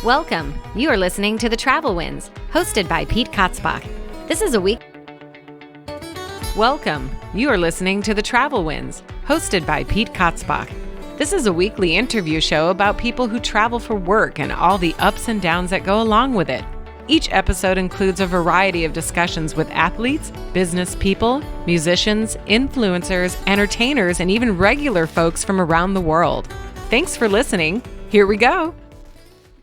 Welcome. You are listening to The Travel Winds, hosted by Pete Kotzbach. This is a week. Welcome. You are listening to The Travel Winds, hosted by Pete Kotzbach. This is a weekly interview show about people who travel for work and all the ups and downs that go along with it. Each episode includes a variety of discussions with athletes, business people, musicians, influencers, entertainers, and even regular folks from around the world. Thanks for listening. Here we go.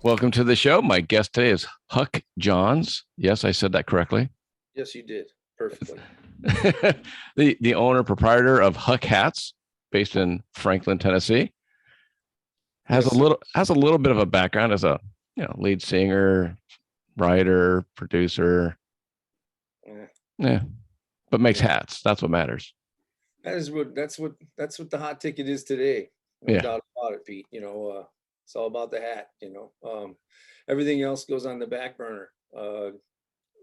Welcome to the show. My guest today is Huck Johns. Yes, I said that correctly. Yes, you did. Perfectly. the owner proprietor of Huck Hats, based in Franklin, Tennessee. Has a little bit of a background as a lead singer, writer, producer. Yeah. But makes hats. That's what matters. That's what the hot ticket is today. No doubt about it, Pete. It's all about the hat, everything else goes on the back burner,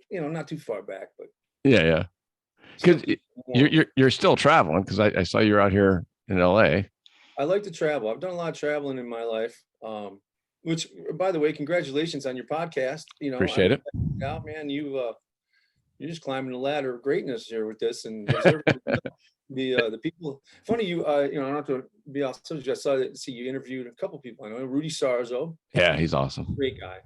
not too far back, but yeah. Because you're still traveling, because I saw you're out here in LA. I like to travel. I've done a lot of traveling in my life, which, by the way, congratulations on your podcast. Appreciate it. Out, man, you're just climbing the ladder of greatness here with this, and the people. Funny, I don't have to be off subject. I see you interviewed a couple people. I know Rudy Sarzo. Yeah, he's awesome. Great guy.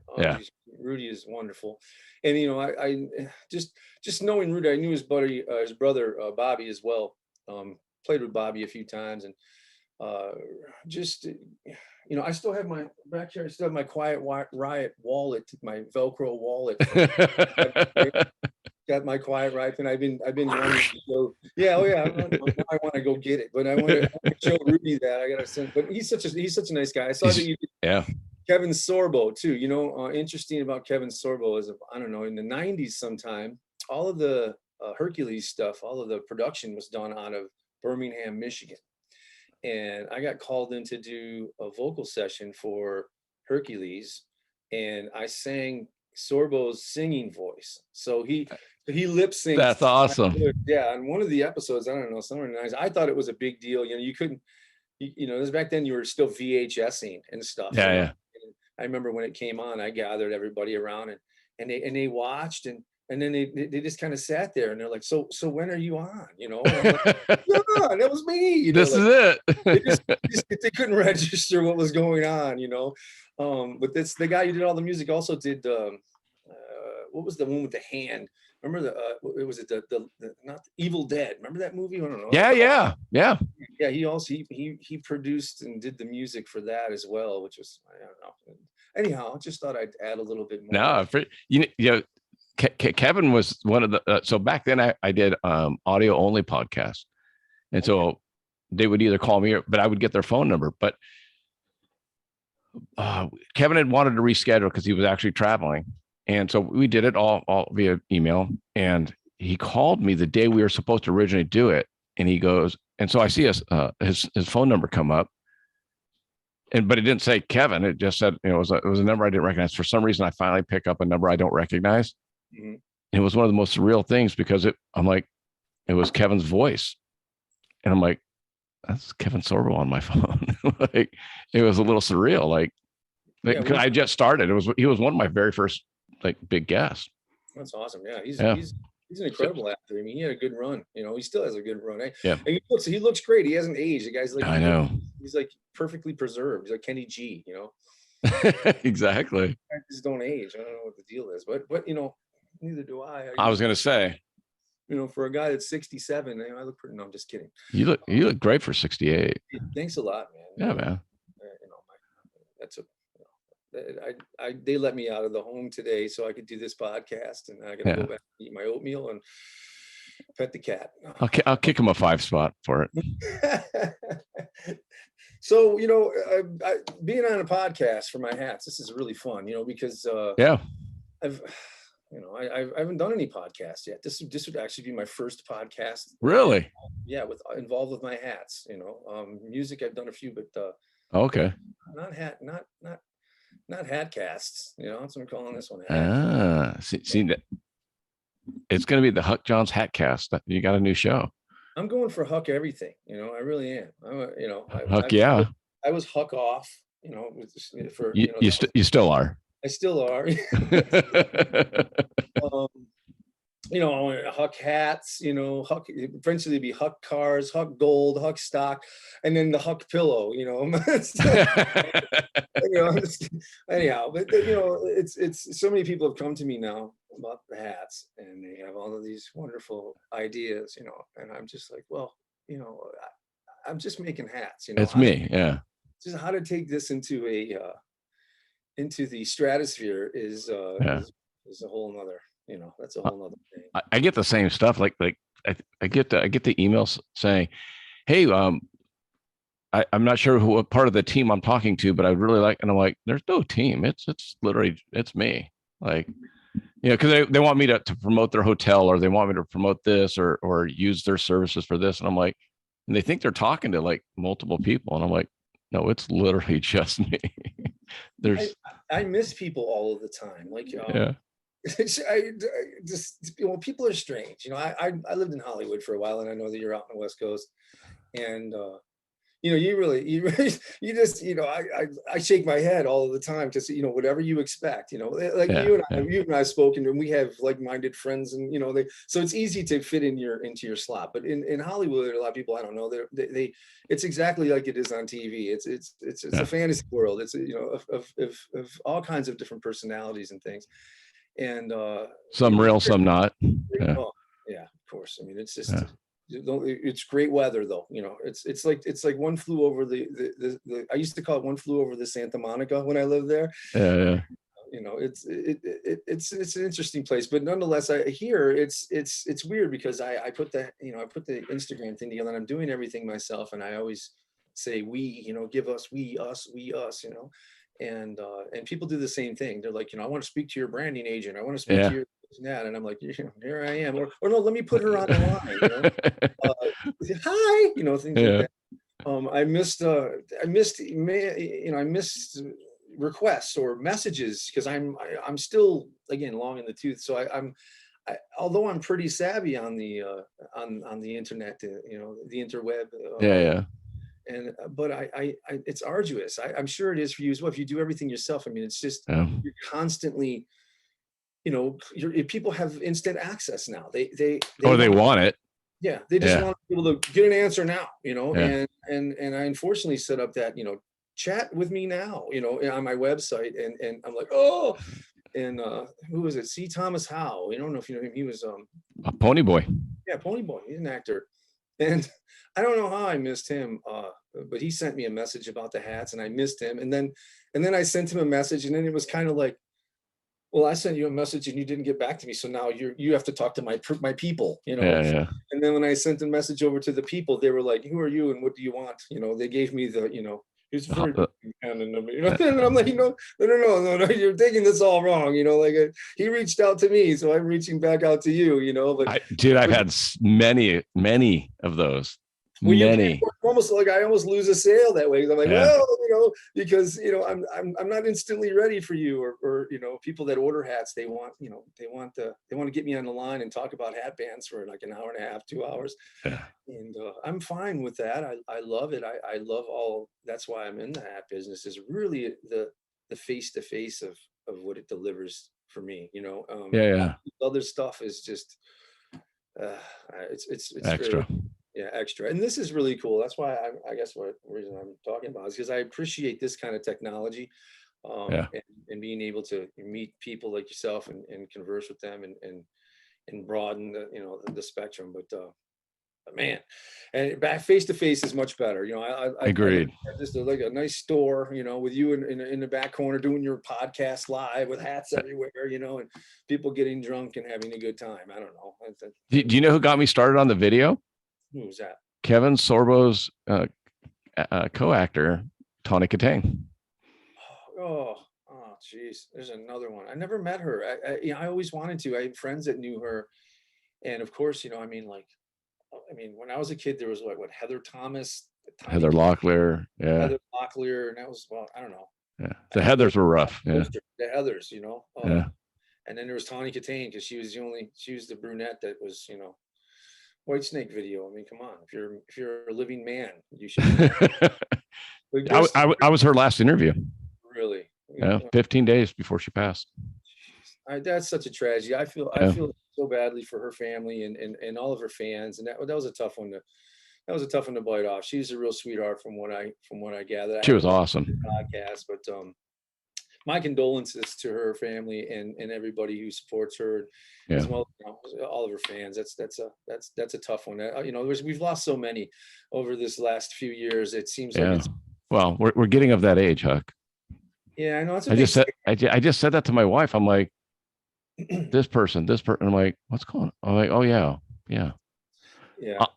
Rudy is wonderful. And I just knowing Rudy, I knew his brother Bobby as well. Played with Bobby a few times, and I still have my back here. I still have my Quiet Riot wallet, my Velcro wallet. Got my Quiet Riot, and I've been wanting to go. Now I want to go get it, but I want to show Rudy that I gotta send. But he's such a nice guy. I saw that you did Kevin Sorbo too. Interesting about Kevin Sorbo is, I don't know, in the 90s sometime, all of the Hercules stuff, all of the production was done out of Birmingham, Michigan. And I got called in to do a vocal session for Hercules, and I sang Sorbo's singing voice. So he lip syncs. That's awesome. Yeah, on one of the episodes, I don't know, somewhere nice. I thought it was a big deal. You couldn't, this back then you were still VHSing and stuff. Yeah, yeah. And I remember when it came on, I gathered everybody around and they watched and then they just kind of sat there and they're like, so when are you on? And I'm like, yeah, that was me. This is it. They couldn't register what was going on, But the guy who did all the music also did what was the one with the hand? Remember the not Evil Dead? Remember that movie? I don't know. Yeah. Yeah, he also he produced and did the music for that as well, which was, I don't know. Anyhow, I just thought I'd add a little bit more. No, Kevin was one of the so back then I did audio only podcast, and so they would either call me but I would get their phone number. But Kevin had wanted to reschedule because he was actually traveling, and so we did it all via email. And he called me the day we were supposed to originally do it, and he goes, and so I see his phone number come up, but it didn't say Kevin. It just said it was a number I didn't recognize. For some reason, I finally pick up a number I don't recognize. Mm-hmm. It was one of the most surreal things because it was Kevin's voice, and I'm like, that's Kevin Sorbo on my phone. Like, it was a little surreal. Because I just started. He was one of my very first big guests. That's awesome. Yeah, he's an incredible actor. I mean, he had a good run. He still has a good run. Yeah, and he looks great. He hasn't aged. The guy's I know. He's perfectly preserved. He's like Kenny G. Exactly. I just don't age. I don't know what the deal is, but neither do I. I was gonna say, for a guy that's 67, I look pretty. No, I'm just kidding. You look great for 68. Thanks a lot, man. Yeah, man. They let me out of the home today so I could do this podcast, and I gotta go back and eat my oatmeal and pet the cat. I'll kick him a 5 spot for it. So, being on a podcast for my hats, this is really fun, because I haven't done any podcasts yet. This would actually be my first podcast. Really? Yeah, involved with my hats. Music I've done a few, but okay. Not hat casts. That's what I'm calling this one. See, it's going to be the Huck Johns Hat Cast. You got a new show. I'm going for Huck everything. I really am. Huck, yeah. I was Huck off. You still are. I still are. You know, Huck hats, you know, Huck, eventually be Huck cars, Huck gold, Huck stock, and then the Huck pillow, you know. You know, anyhow, but you know, it's so many people have come to me now about the hats, and they have all of these wonderful ideas, you know, and I'm just like, well, you know, I'm just making hats, you know. It's me, yeah. Just how to take this into into the stratosphere is a whole nother, you know, that's a whole nother thing. I get the same stuff. Like I get the emails saying, "Hey, I'm not sure what part of the team I'm talking to, but I really like." And I'm like, "There's no team. It's literally it's me." Like, you know, because they want me to promote their hotel, or they want me to promote this, or use their services for this, and I'm like, and they think they're talking to like multiple people, and I'm like, no, it's literally just me. I miss people all of the time. Like, yeah. I just, you know, people are strange. You know, I lived in Hollywood for a while, and I know that you're out on the West Coast, and you know, you really, you just, you know, I shake my head all of the time because, you know, whatever you expect, you know, like you and I have spoken, and we have like-minded friends, and you know, so it's easy to fit into your slot. But in Hollywood, a lot of people I don't know, they it's exactly like it is on TV. It's a fantasy world. It's, you know, of all kinds of different personalities and things, and some real, some not. Yeah. Oh, yeah, of course. I mean, it's just. It's great weather though, you know. It's like one flew over the I used to call it one flew over the Santa Monica when I lived there. Yeah. You know, it's an interesting place, but nonetheless, I hear it's weird because I put the, you know, I put the Instagram thing together, and I'm doing everything myself, and I always say we, you know, give us, we us, you know, and people do the same thing. They're like, you know, I want to speak to your branding agent, I want to speak to your that, and I'm like, here I am, or no, let me put her on the line, you know. Hi, you know, things like that. I missed requests or messages because I'm still, again, long in the tooth, so although I'm pretty savvy on the internet, you know, the interweb, and but I it's arduous. I'm sure it is for you as well. If you do everything yourself, I mean, it's just you're constantly, you know, people have instant access now. They want it. Yeah, they just want people to get an answer now, you know. And I unfortunately set up that, you know, chat with me now, you know, on my website, and I'm like, oh, and who was it? C. Thomas Howe. You don't know if you know him. He was a Pony Boy. Yeah, Pony Boy. He's an actor, and I don't know how I missed him, but he sent me a message about the hats, and I missed him, and then I sent him a message, and then it was kind of like, well, I sent you a message and you didn't get back to me, so now you have to talk to my people, you know. And then when I sent a message over to the people, they were like, who are you and what do you want? You know, they gave me the, you know, he's very dependent on me, you know. And I'm like, no, you're taking this all wrong, you know. Like, he reached out to me, so I'm reaching back out to you, you know. But I've had many of those. Well, many. Almost like I almost lose a sale that way. I'm like, well, you know, because, you know, I'm not instantly ready for you, or you know, people that order hats, they want to get me on the line and talk about hat bands for like an hour and a half, 2 hours. And I'm fine with that. I love it. I love all. That's why I'm in the hat business, is really the face to face of what it delivers for me, you know. Other stuff is just it's extra. Extra. And this is really cool. That's why I guess what reason I'm talking about is because I appreciate this kind of technology, and being able to meet people like yourself and converse with them and broaden the, you know, the spectrum. But man, and back face to face is much better. You know, I agreed. Just like a nice store, you know, with you in the back corner doing your podcast live with hats everywhere, you know, and people getting drunk and having a good time. I don't know. Do you know who got me started on the video? Who was that? Kevin Sorbo's co-actor, Tawny Katang. Oh, geez. There's another one. I never met her. I always wanted to. I had friends that knew her, and of course, you know, I mean, when I was a kid, there was what Heather Thomas, Heather Locklear, Heather Locklear, and that was, well, I don't know. Yeah, the Heathers were rough. The Heathers, you know. And then there was Tawny Katang, because she was the brunette that was, you know. White Snake video. I mean, come on. If you're a living man, you should. I was her last interview. Really? Yeah, 15 days before she passed. That's such a tragedy. I feel so badly for her family and all of her fans, and that was a tough one to bite off. She's a real sweetheart from what I gathered. She was awesome. Podcast, but my condolences to her family and everybody who supports her, as well, all of her fans. That's a tough one. We've lost so many over this last few years. It seems like it's, well, we're getting of that age, Huck. Yeah, I know. I just said that to my wife. I'm like, this person. I'm like, what's going on? I'm like, oh yeah.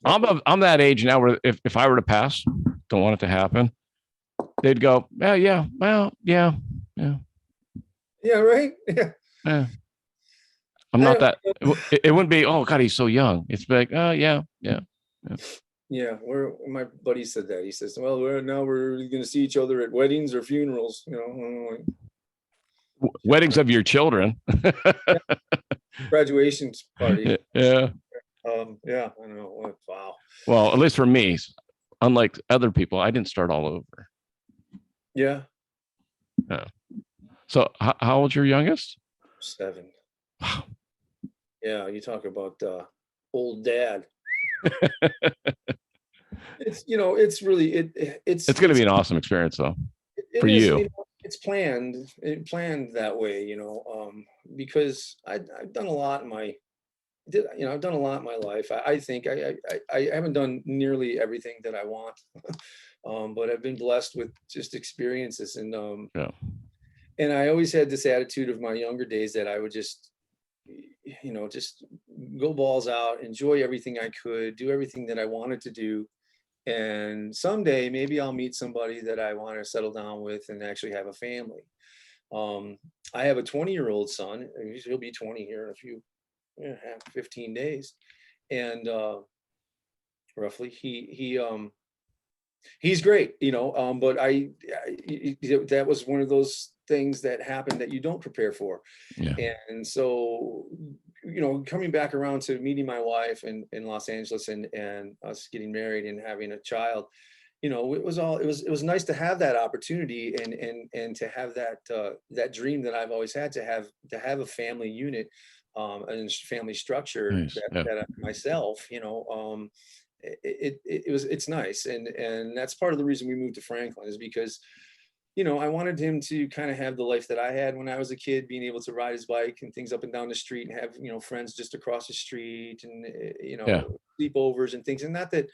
I'm that age now where if I were to pass, don't want it to happen, they'd go, yeah, right. Yeah. I'm not that. It wouldn't be, oh God, he's so young. It's like, oh yeah. Where my buddy said that. He says, well, we're going to see each other at weddings or funerals, weddings of your children. Graduation party. Yeah. I don't know. Wow. Well, at least for me, unlike other people, I didn't start all over. Yeah. So how old's your youngest? 7. Wow. Yeah, you talk about old dad. It's really it's going to be an awesome experience though for you. It's planned that way, because I've done a lot in my life. I think I haven't done nearly everything that I want, but I've been blessed with just experiences, and I always had this attitude of my younger days that I would just go balls out, enjoy everything I could, do everything that I wanted to do. And someday maybe I'll meet somebody that I want to settle down with and actually have a family. I have a 20-year-old son. He'll be 20 here in 15 days. And roughly he's great, but that was one of those things that happened that you don't prepare for. And so coming back around to meeting my wife in Los Angeles and us getting married and having a child, it was nice to have that opportunity and to have that dream that I've always had to have a family unit and family structure that myself, it's nice. And that's part of the reason we moved to Franklin, is because I wanted him to kind of have the life that I had when I was a kid, being able to ride his bike and things up and down the street and have, friends just across the street and, sleepovers and things. And not that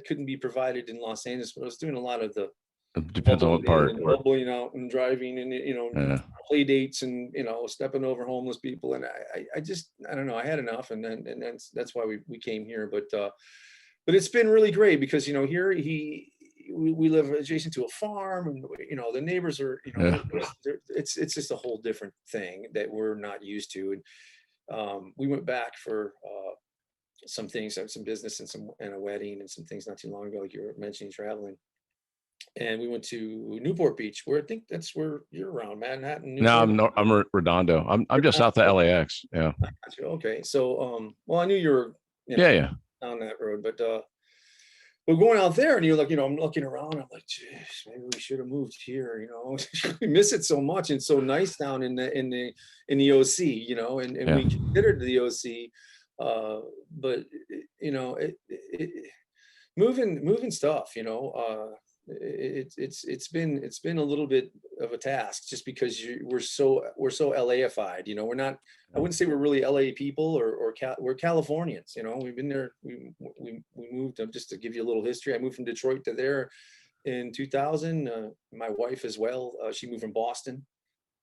couldn't be provided in Los Angeles, but I was doing a lot of the, it depends on what part, bubbling out and driving and, play dates and, stepping over homeless people. And I don't know, I had enough. And that's why we came here. But it's been really great because, here we live adjacent to a farm, and the neighbors are it's just a whole different thing that we're not used to. And we went back for some things, some business and a wedding and some things not too long ago, like you were mentioning, traveling. And we went to Newport Beach, where I think that's where you're around, Manhattan. No, I'm Redondo. I'm just south of LAX. Yeah. Okay. So I knew you were down that road, but we're going out there, and you're like, I'm looking around. I'm like, geez, maybe we should have moved here. We miss it so much. It's so nice down in the OC, and we considered the OC, but moving stuff, it's been a little bit of a task, just because we're so LAified. We're not. I wouldn't say we're really LA people, or we're Californians. We've been there. We moved. Just to give you a little history, I moved from Detroit to there in 2000. My wife as well. She moved from Boston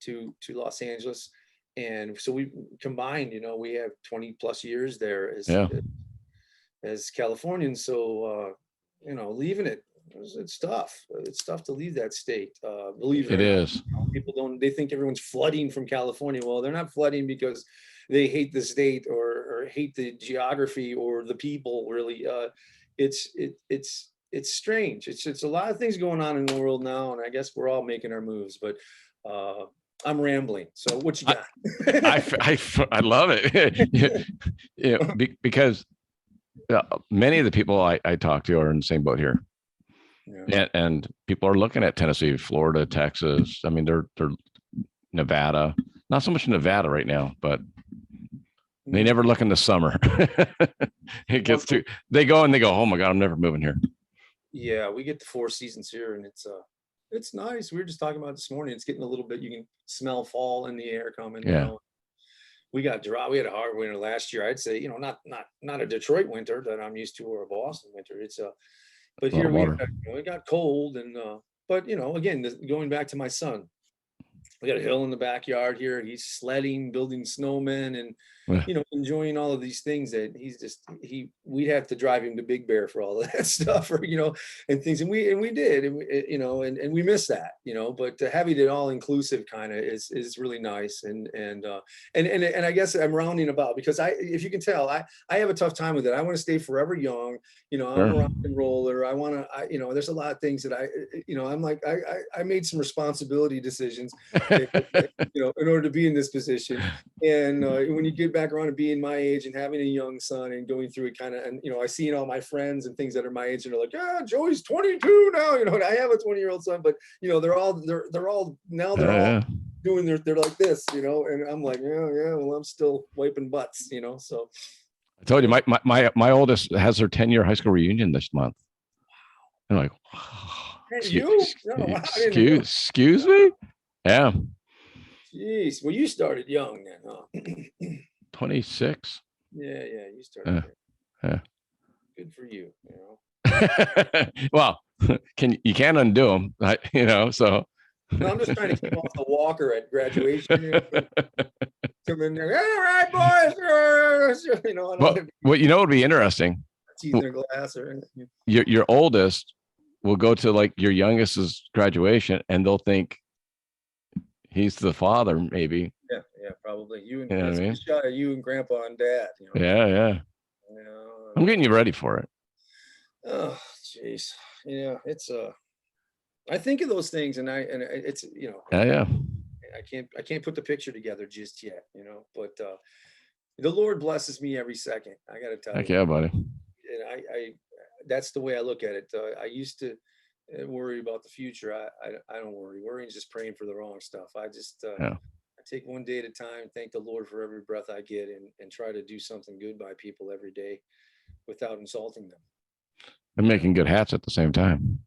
to Los Angeles, and so we combined. We have 20 plus years there as Californians. So leaving it. It's tough. It's tough to leave that state. Believe it is. People they think everyone's flooding from California. Well, they're not flooding because they hate the state or hate the geography or the people. Really, it's strange. It's a lot of things going on in the world now, and I guess we're all making our moves. But I'm rambling. So what you got? I love it. Because many of the people I talk to are in the same boat here. And people are looking at Tennessee, Florida, Texas. I mean, they're Nevada, not so much Nevada right now, but they never look in the summer. It gets too, they go, oh my God, I'm never moving here. Yeah, we get the 4 seasons here, and it's nice. We were just talking about it this morning. It's getting a little bit, you can smell fall in the air coming. Yeah. You know, we got dry. We had a hard winter last year. I'd say, you know, not a Detroit winter that I'm used to, or a Boston winter. It's but here we got cold, and but you know, again, going back to my son, we got a hill in the backyard here. He's sledding, building snowmen, and you know, enjoying all of these things that we'd have to drive him to Big Bear for all of that stuff, or you know, and things, and we did, and you know, and we miss that, you know, but having it all inclusive kind of is really nice, and I guess I'm rounding about, because if you can tell, I have a tough time with it. I want to stay forever young, you know. I'm a rock and roller. I want to, you know, there's a lot of things that you know, I'm like, I made some responsibility decisions, you know, in order to be in this position, and when you get back around to being my age and having a young son and going through it kind of, and you know, I see all my friends and things that are my age, and they're like, yeah, Joey's 22 now, you know, and I have a 20-year-old son, but you know, they're all doing they're like this, you know, and I'm like, yeah, well, I'm still wiping butts, you know. So I told you, my oldest has her 10-year high school reunion this month. I'm like, excuse me? Yeah. Jeez. Well, you started young then, huh? 26. Yeah, you started. Yeah. Good for you, you know. Well, you can't undo them, you know, so. No, I'm just trying to keep off the walker at graduation. You know? Come in there, all right, boys. You know, what you know would be interesting. Teeth in a glass, or your oldest will go to like your youngest's graduation, and they'll think he's the father, maybe. Yeah, probably. You and, you know what I mean? Shot at you and Grandpa and Dad. You know? Yeah. You know, I'm getting you ready for it. Oh, jeez. Yeah, it's I think of those things, and it's, you know. Yeah. I can't put the picture together just yet, you know. But the Lord blesses me every second. I got to tell you. Heck yeah, buddy. And I that's the way I look at it. I used to worry about the future. I don't worry. Worrying is just praying for the wrong stuff. I just I take one day at a time, thank the Lord for every breath I get, and try to do something good by people every day without insulting them. And making good hats at the same time.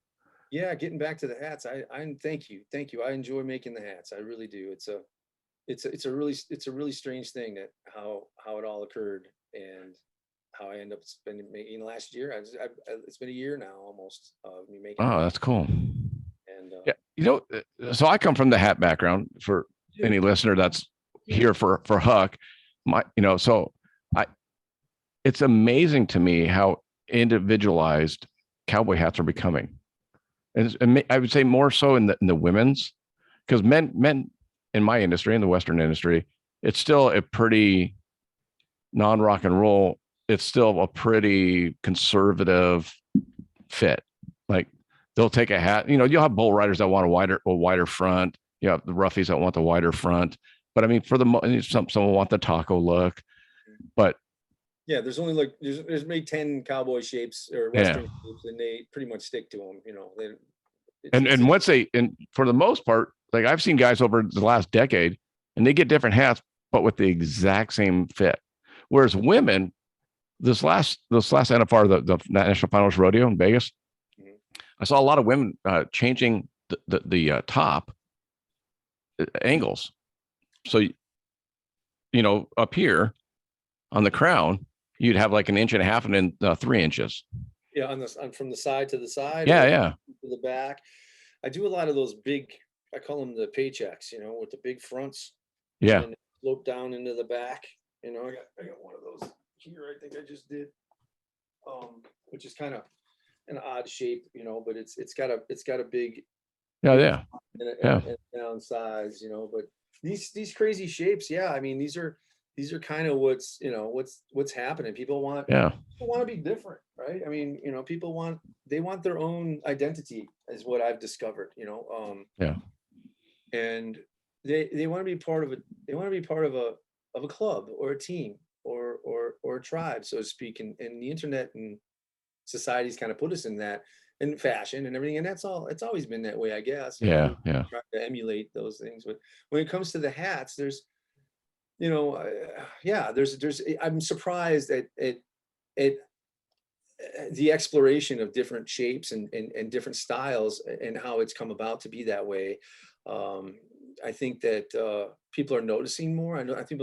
Yeah, getting back to the hats. I thank you. I enjoy making the hats. I really do. It's a really strange thing that how it all occurred, and how I end up making last year. It's been a year now almost of me making. Oh, that's cool. And yeah, you know, so I come from the hat background. For any listener that's here for Huck, it's amazing to me how individualized cowboy hats are becoming. And I would say more so in the women's, because men in my industry, in the Western industry, it's still a pretty non-rock and roll. It's still a pretty conservative fit. Like they'll take a hat, you know, you'll have bull riders that want a wider front. You have the roughies that want the wider front. But I mean, for someone want the taco look, but yeah, there's only like there's maybe 10 cowboy shapes or Western shapes, and they pretty much stick to them, you know. And once for the most part, like I've seen guys over the last decade, and they get different hats, but with the exact same fit. Whereas women, this last NFR, the National Finals Rodeo in Vegas, I saw a lot of women changing the top angles. So, you know, up here on the crown, you'd have like 1.5 inches and then 3 inches. Yeah, from the side to the side. Yeah. To the back. I do a lot of those big, I call them the paychecks, you know, with the big fronts. Yeah. And slope down into the back. You know, I got one of those here. I think I just did. Which is kind of an odd shape, you know, but it's got a big. Yeah. And down size, you know, but these crazy shapes. Yeah. I mean, these are kind of what's happening. People want to be different, right? I mean, you know, people want their own identity, is what I've discovered, you know. And they want to be part of it. They want to be part of a club or a team or a tribe, so to speak. And the internet and society's kind of put us in that. and fashion and everything. And that's all, it's always been that way, I guess. Yeah. Yeah. Try to emulate those things. But when it comes to the hats, there's, I'm surprised at the exploration of different shapes and different styles and how it's come about to be that way. I think that people are noticing more. I think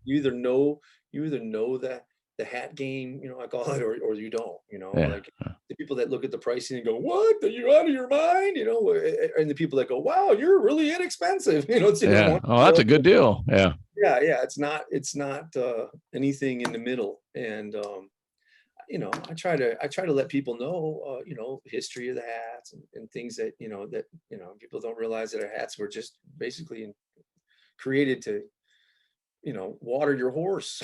you either know that the hat game, I call it, or you don't, like the people that look at the pricing and go, what, are you out of your mind? And the people that go, wow, you're really inexpensive. It's that's a good deal. Yeah. It's not anything in the middle. And I try to let people know, history of the hats and things that, people don't realize that our hats were just basically created to, water your horse.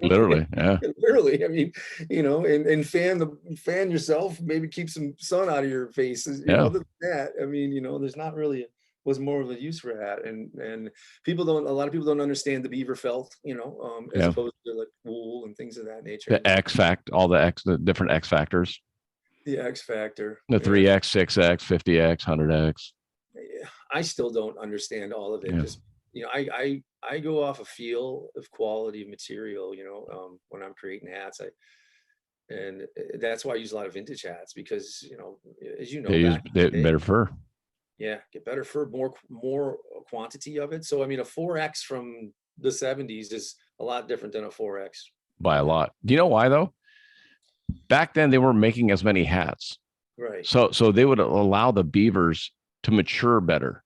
Literally. Yeah. Literally. I mean, and fan yourself, maybe keep some sun out of your faces. Other than that, I mean, there's not really was more of a use for a hat. And a lot of people don't understand the beaver felt, as opposed to like wool and things of that nature. The different X factors. The X factor. The 3X, 6X, 50X, 100X. I still don't understand all of it. Yeah. Just, I go off a feel of quality of material, when I'm creating hats. And that's why I use a lot of vintage hats because, as you know, they use better fur. Yeah, get better fur, more quantity of it. So I mean, a 4X from the 70s is a lot different than a 4X. By a lot. Do you know why though? Back then they weren't making as many hats. Right. So they would allow the beavers to mature better.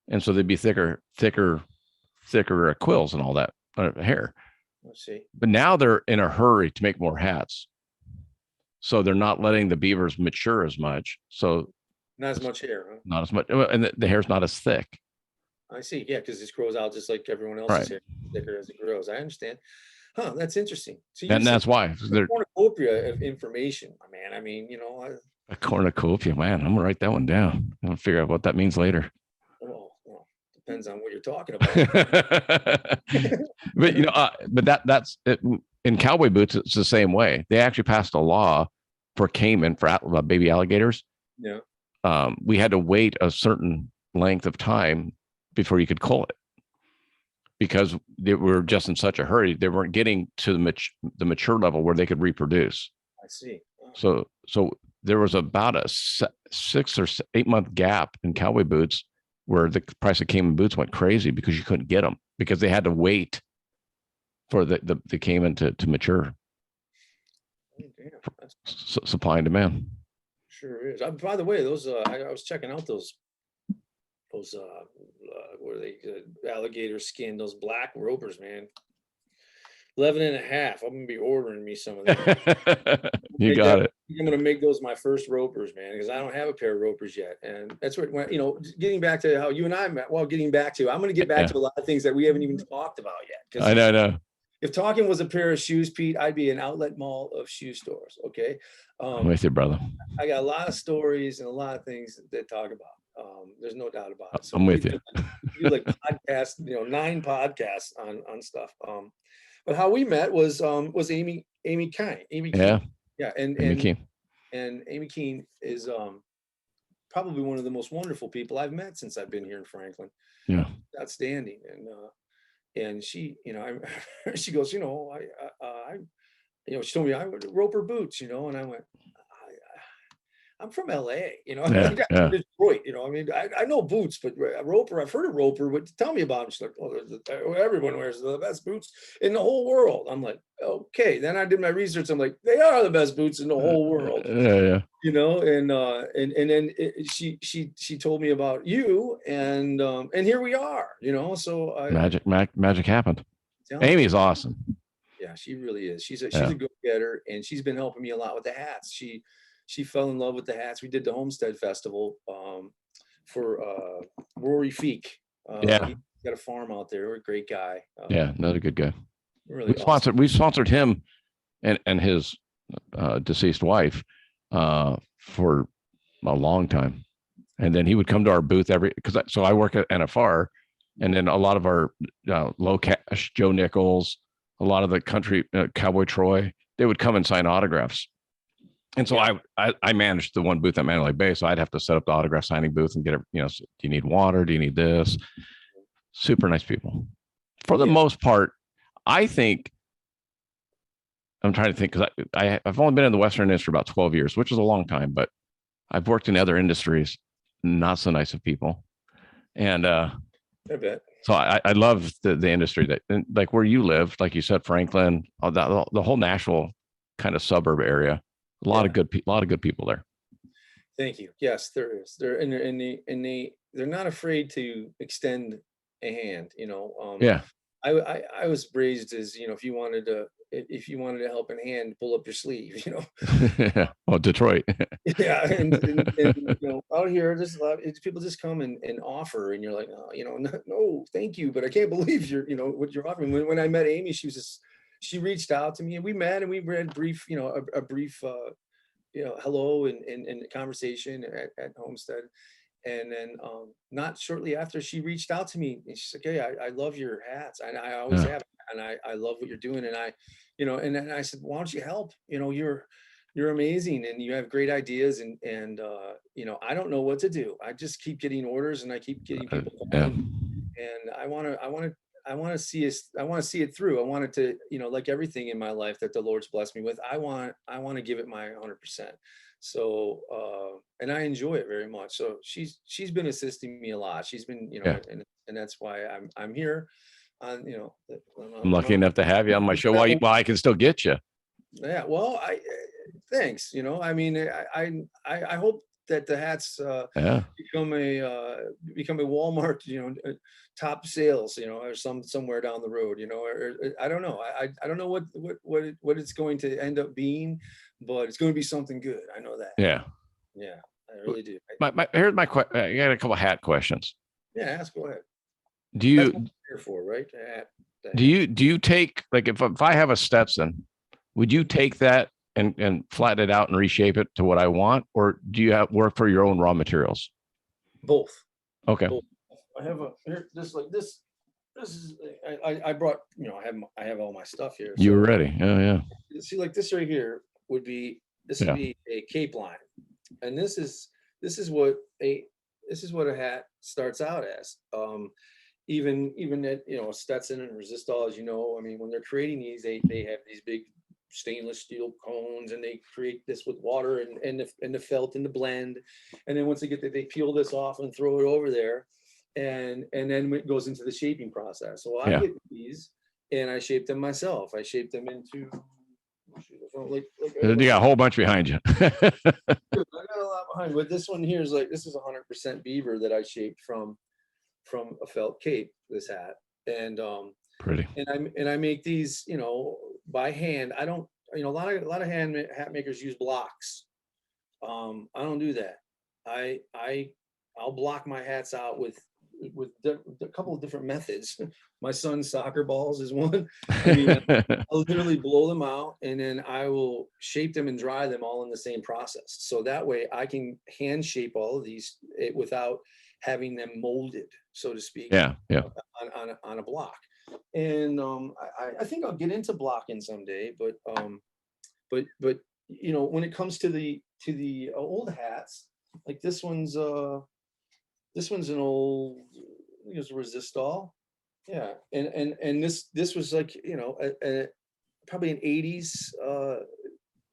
And so they'd be thicker quills and all that hair. Let's see. But now they're in a hurry to make more hats. So they're not letting the beavers mature as much. So not as much hair, huh? Not as much, and the hair's not as thick. I see. Yeah, because this grows out just like everyone else's hair, thicker as it grows. I understand. Huh? That's interesting. So and that's why they're cornucopia of information, man. I mean, a cornucopia, man. I'm gonna write that one down. I'm gonna figure out what that means later. Oh, well, depends on what you're talking about. but that's it. In cowboy boots, it's the same way. They actually passed a law for caiman for baby alligators. Yeah. We had to wait a certain length of time before you could cull it because they were just in such a hurry. They weren't getting to the mature level where they could reproduce. I see. So there was about a 6 or 8 month gap in cowboy boots where the price of caiman boots went crazy because you couldn't get them because they had to wait for the caiman to mature. Oh, damn. Supply and demand. Sure is. By the way, those I was checking out those what are they, alligator skin, those black ropers, man. 11 and a half. I'm gonna be ordering me some of them. You got it. I'm gonna make those my first ropers, man, because I don't have a pair of ropers yet. And that's what, getting back to how you and I met. Well, I'm gonna get back to a lot of things that we haven't even talked about yet. I know. If talking was a pair of shoes, Pete, I'd be an outlet mall of shoe stores. Okay. I'm with you, brother. I got a lot of stories and a lot of things that talk about. There's no doubt about it. So I'm with you. Do like podcasts, 9 podcasts on stuff. But how we met was Amy Keene. Yeah. Yeah. And Amy Keene is probably one of the most wonderful people I've met since I've been here in Franklin. Yeah. Outstanding. And she, she goes, she told me I would roper boots, and I went, I'm from LA, Yeah. Detroit, I know boots, but roper, I've heard of roper, but tell me about them. She's like, everyone wears the best boots in the whole world. I'm like, okay. Then I did my research. I'm like, they are the best boots in the whole world. Yeah. And then she told me about you, and here we are, so magic happened. Amy's awesome. Yeah, she really is. She's a go-getter, and she's been helping me a lot with the hats. She fell in love with the hats. We did the Homestead Festival for Rory Feek. He's got a farm out there. We're a great guy. Another good guy. Really we sponsored him and his deceased wife for a long time. And then he would come to our booth so I work at NFR, and then a lot of our low cash, Joe Nichols, a lot of the country, Cowboy Troy, they would come and sign autographs. And so I managed the one booth at Mandalay Bay. So I'd have to set up the autograph signing booth and get it, do you need water? Do you need this? Super nice people. For the most part, I think, I'm trying to think, because I've only been in the Western industry about 12 years, which is a long time, but I've worked in other industries, not so nice of people. And I bet. So I love the industry that, like where you live, like you said, Franklin, the whole Nashville kind of suburb area. A lot of good people there. Thank you. Yes, there is. They're not afraid to extend a hand. I was raised as, if you wanted to help in hand, pull up your sleeve. Well, Detroit. Yeah, and out here, there's a lot. People just come and offer, and you're like, oh, no, thank you, but I can't believe what you're offering. When I met Amy, she reached out to me, and we met, and we had a brief hello and conversation at Homestead. And then not shortly after, she reached out to me, and she's like, hey, I love your hats, and I always have, and I love what you're doing. And and then I said, why don't you help? You're amazing, and you have great ideas, and I don't know what to do. I just keep getting orders, and I keep getting people coming, and I want to see it through. I want it to, like everything in my life that the Lord's blessed me with, I want to give it my 100%. So, and I enjoy it very much. So she's been assisting me a lot. She's been, and that's why I'm here. I'm lucky enough to have you on my show. While I can still get you. Yeah. Well, thanks. I hope that the hats become a Walmart, top sales, or somewhere down the road, or I don't know. I don't know what it's going to end up being, but it's going to be something good. I know that. Yeah. Yeah, I really do. Here's my question. I got a couple of hat questions. Yeah, ask. Go ahead. Do you? That's what I'm here for, right? Do you take, like, if I have a Stetson, would you take that and flatten it out and reshape it to what I want, or do you work for your own raw materials? Both. Okay. Both. I have this. This is I brought, I have all my stuff here. You were ready. Yeah. See, like this right here would be a cape line, and this is what a hat starts out as. Even at Stetson and Resistol, as when they're creating these, they have these big stainless steel cones, and they create this with water and the felt and the blend, and then once they peel this off and throw it over there, and then it goes into the shaping process. So I get these and I shape them myself. I shape them into you got a whole bunch behind you. I got a lot behind, but this one here is this is 100% beaver that I shaped from a felt cape, this hat. And pretty. And I make these, by hand. I don't, a lot of hat makers use blocks. I don't do that. I'll block my hats out with a couple of different methods. My son's soccer balls is one. I'll literally blow them out, and then I will shape them and dry them all in the same process. So that way I can hand shape all of these without having them molded, so to speak. Yeah. On a block. And I think I'll get into blocking someday, but when it comes to the old hats, like this one's an old, I think it was a Resistol. Yeah. And this was like, probably an 80s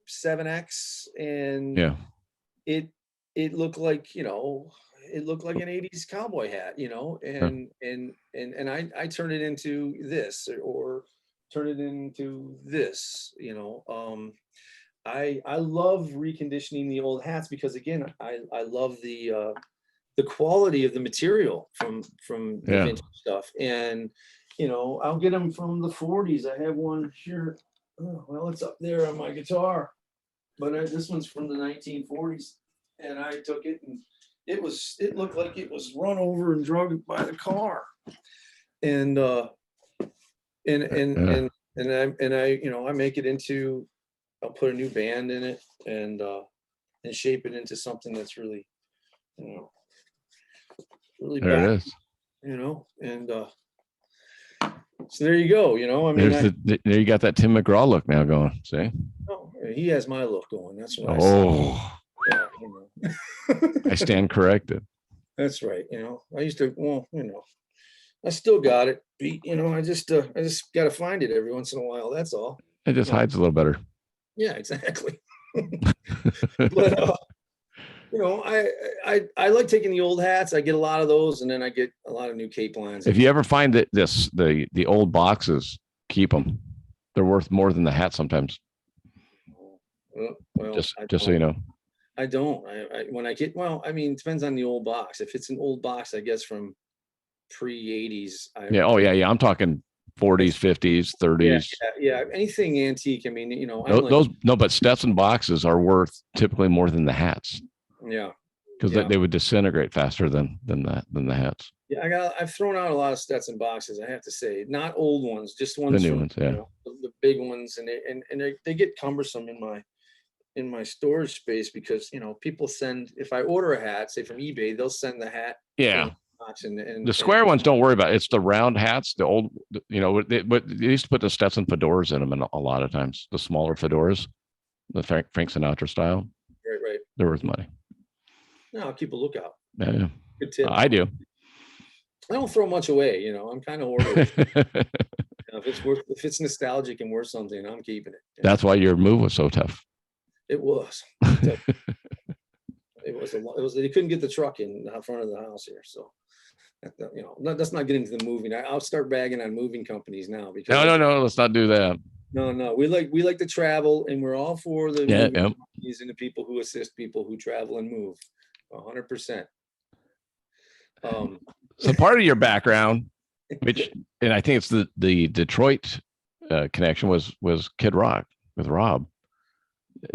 7X, and it looked like, it looked like an 80s cowboy hat, and I turned it into this, or turn it into this, I love reconditioning the old hats because, again, I love the quality of the material from the vintage stuff. And, I'll get them from the 40s. I have one here. Oh, well, it's up there on my guitar, but this one's from the 1940s, and I took it, and it looked like it was run over and drugged by the car. And I make it into, I'll put a new band in it, and shape it into something that's really, really there back, it is. And so there you go. There you got that Tim McGraw look now going. See? Oh, he has my look going. That's what I Oh, yeah, I stand corrected. That's right. I used to, I still got it. I just got to find it every once in a while. That's all. It just hides a little better. Yeah, exactly. But I like taking the old hats. I get a lot of those, and then I get a lot of new cape lines. If you ever find that the old boxes, keep them. They're worth more than the hat sometimes. Well, just so you know. I don't. When I get, it depends on the old box. If it's an old box, I guess from pre-80s. Yeah. Oh yeah. I'm talking 40s, 50s, 30s. Yeah. Anything antique. But Stetson boxes are worth typically more than the hats. Yeah. Because they would disintegrate faster than the hats. Yeah, I've thrown out a lot of Stetson boxes. I have to say, not old ones, just ones. The new ones, yeah. The big ones, and they get cumbersome in my storage space because people send, if I order a hat, say from eBay, they'll send the hat. Yeah. And the square ones, don't worry about it. It's the round hats, the old, but they used to put the Stetson fedoras in them, and a lot of times the smaller fedoras, the Frank Sinatra style. Right. They're worth money. No, I'll keep a lookout. Yeah. Good tip. I do. I don't throw much away. I'm kind of hoarded. If it's nostalgic and worth something, I'm keeping it. That's why your move was so tough. It was. It was. They couldn't get the truck in the front of the house here, so let's not get into the moving. I'll start bagging on moving companies now because no, let's not do that. No, we like to travel, and we're all for the moving companies and the people who assist people who travel and move. 100%. So part of your background, and I think it's the Detroit connection was Kid Rock with Rob.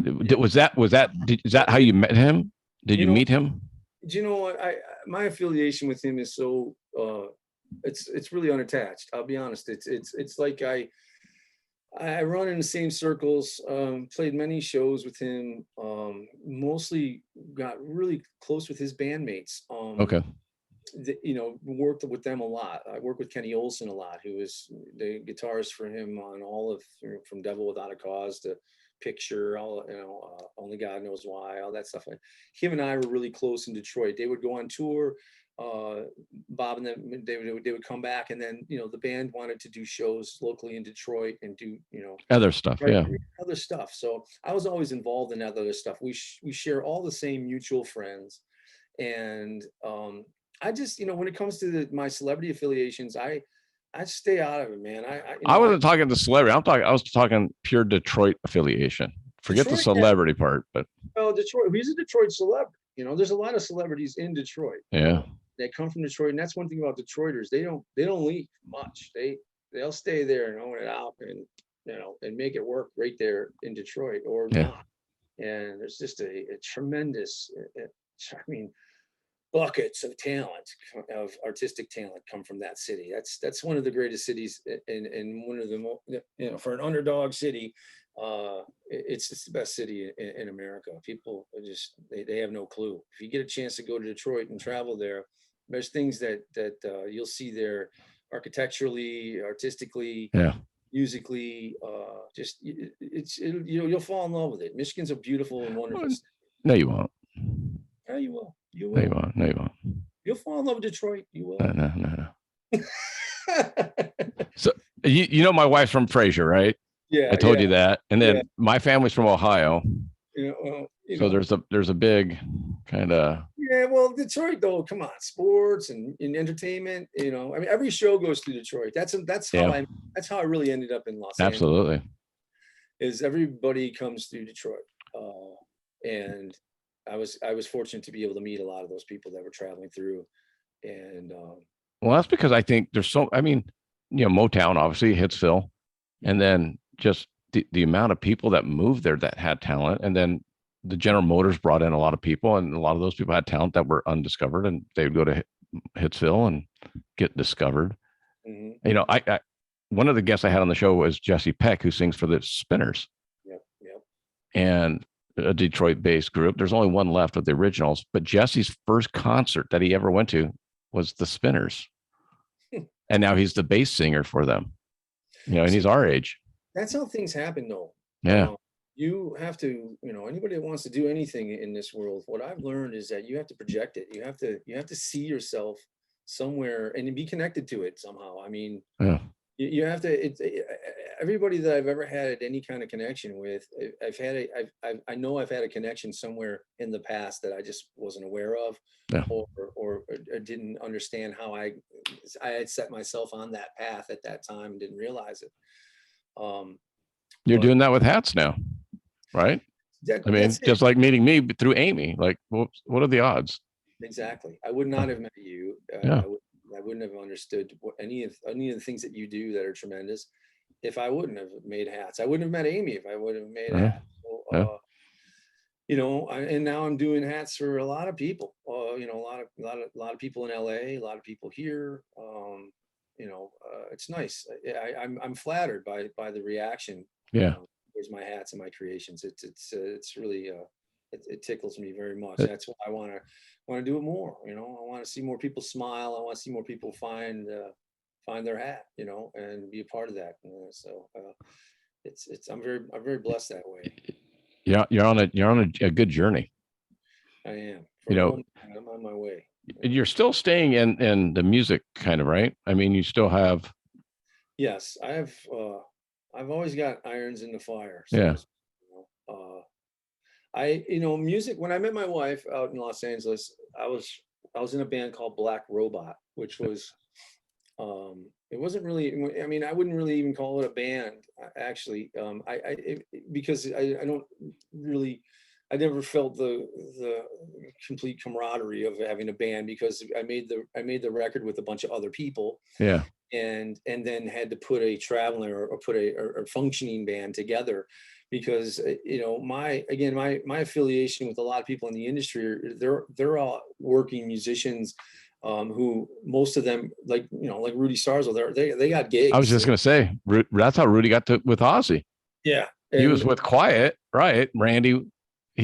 Is that how you met him? Did you meet him? Do you know what? My affiliation with him is so it's really unattached. I'll be honest. It's like I run in the same circles, played many shows with him, mostly got really close with his bandmates. Okay. Worked with them a lot. I worked with Kenny Olson a lot, who was the guitarist for him on all of from Devil Without a Cause to Picture, Only God Knows Why, all that stuff. Him and I were really close in Detroit. They would go on tour. Bob and them, they would come back, and then the band wanted to do shows locally in Detroit and do other stuff, other stuff. So I was always involved in that other stuff. We share all the same mutual friends, and I just when it comes to my celebrity affiliations, I stay out of it, man. I wasn't talking to celebrity. I was talking pure Detroit affiliation. Forget the celebrity part, but Detroit. He's a Detroit celebrity. There's a lot of celebrities in Detroit. Yeah. That come from Detroit, and that's one thing about Detroiters. They don't leave much. They'll stay there and own it out, and and make it work right there in Detroit or not. And there's just a tremendous, buckets of talent, of artistic talent, come from that city. That's one of the greatest cities, and one of the most, for an underdog city, it's the best city in America. People are just they have no clue. If you get a chance to go to Detroit and travel there, there's things that you'll see there, architecturally, artistically, musically. You'll fall in love with it. Michigan's a beautiful and wonderful city. No, you won't. Yeah, you will. You will. No, you won't. No, you won't. You'll fall in love with Detroit. You will. No. So my wife's from Fraser, right? Yeah. I told you that. And then my family's from Ohio. So there's a big kind of. Yeah, well, Detroit though, come on, sports and entertainment. Every show goes through Detroit. That's how I really ended up in Los Angeles. Absolutely. Is everybody comes through Detroit, and I was fortunate to be able to meet a lot of those people that were traveling through, and well, that's because I think there's Motown obviously, Hitsville, and then just the amount of people that moved there that had talent, and then the General Motors brought in a lot of people, and a lot of those people had talent that were undiscovered, and they would go to Hitsville and get discovered. Mm-hmm. I one of the guests I had on the show was Jesse Peck, who sings for the Spinners. Yep. And a Detroit-based group. There's only one left of the originals, but Jesse's first concert that he ever went to was the Spinners. And now he's the bass singer for them. And he's our age. That's how things happen, though. Yeah. you have to, anybody that wants to do anything in this world, what I've learned is that you have to project it. You have to see yourself somewhere and be connected to it somehow. I mean, Yeah. you have to, everybody that I've ever had any kind of connection with, I know I've had a connection somewhere in the past that I just wasn't aware of, Yeah. or didn't understand how I had set myself on that path at that time and didn't realize it. You're But doing that with hats now, right? I mean, just like meeting me through Amy, like, what are the odds? Exactly. I would not have met you. Yeah. I wouldn't have understood any of the things that you do that are tremendous if I wouldn't have made hats. I wouldn't have met Amy if I wouldn't have made hats. So, and now I'm doing hats for a lot of people. A lot of people in LA, a lot of people here. It's nice. I'm flattered by the reaction. Yeah. There's my hats and my creations. It's really it tickles me very much. That's why I want to do it more. I want to see more people smile. I want to see more people find their hat, and be a part of that. So I'm very blessed that way. Yeah, you're on a good journey. I am. I'm on my way. You're still staying in the music kind of, right? I mean, you still have. Yes, I've always got irons in the fire. So yeah. Music, when I met my wife out in Los Angeles, I was in a band called Black Robot, which was, it wasn't really, I mean, I wouldn't really even call it a band, actually. Because I don't really, I never felt the complete camaraderie of having a band, because I made the record with a bunch of other people. Yeah. And then had to put a traveling or put a functioning band together, because my affiliation with a lot of people in the industry, they're all working musicians, who most of them, like Rudy Sarzo, they got gigs. I was just gonna say, that's how Rudy got with Ozzy. Yeah, he was with Quiet, right? Randy,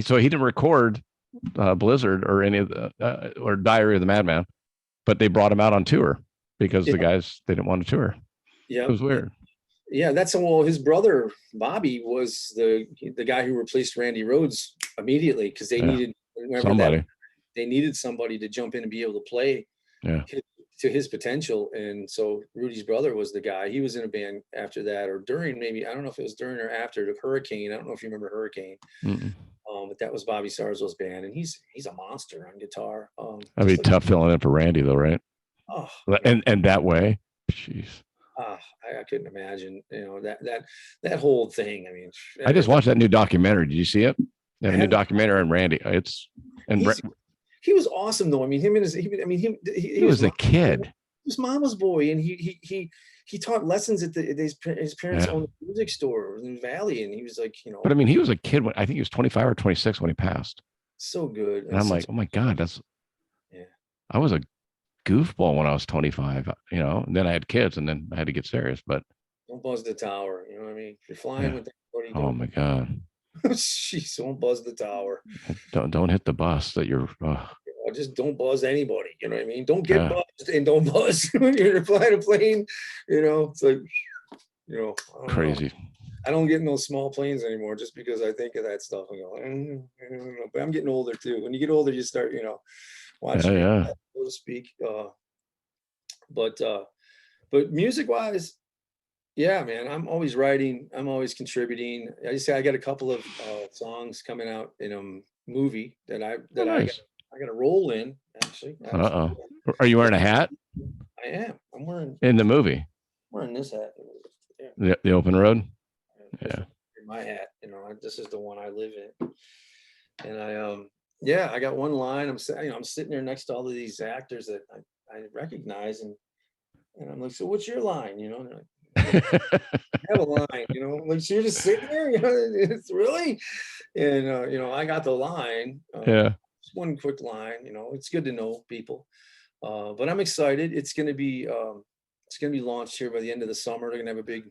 so he didn't record Blizzard or any of the or Diary of the Madman, but they brought him out on tour because the guys, they didn't want to tour. Yeah, it was weird. Yeah, his brother Bobby was the guy who replaced Randy Rhoads immediately, because they needed somebody. They needed somebody to jump in and be able to play to his potential. And so Rudy's brother was the guy. He was in a band after that, or during, maybe, I don't know if it was during or after the Hurricane. I don't know if you remember Hurricane. But that was Bobby Sarzo's band, and he's a monster on guitar. That'd be tough filling in for Randy, though, right? Oh, and that way, jeez. I couldn't imagine, that whole thing. I mean, I just watched that new documentary. Did you see it? They have a new documentary on Randy. He was awesome, though. I mean, he was a kid. He was mama's boy, and he taught lessons at his parents' own music store in the Valley, and he was like, But I mean, he was a kid when I think he was 25 or 26 when he passed. So good. And I'm like, oh my God, I was a goofball when I was 25, and then I had kids, and then I had to get serious. But don't buzz the tower. You know what I mean? If you're flying with anybody, oh my God. Jeez, don't buzz the tower. Don't hit the bus that you're. Just don't buzz anybody. You know what I mean? Don't get buzzed, and don't buzz when you're flying a plane. It's like, crazy. I don't get in those small planes anymore, just because I think of that stuff and go, I don't know. But I'm getting older too. When you get older, you start, watching, so to speak. But music wise, yeah, man, I'm always writing. I'm always contributing. I got a couple of songs coming out in a movie that I got a role in, actually. Are you wearing a hat? I am. I'm wearing in the movie. I'm wearing this hat. Yeah. The open road. Yeah. My hat. This is the one I live in, and I got one line. I'm sitting there next to all of these actors that I recognize, and I'm like, so what's your line? And they're like, I have a line, like, so you're just sitting there, it's really, and I got the line. Just one quick line, it's good to know people, but I'm excited. It's gonna be launched here by the end of the summer. They're gonna have a big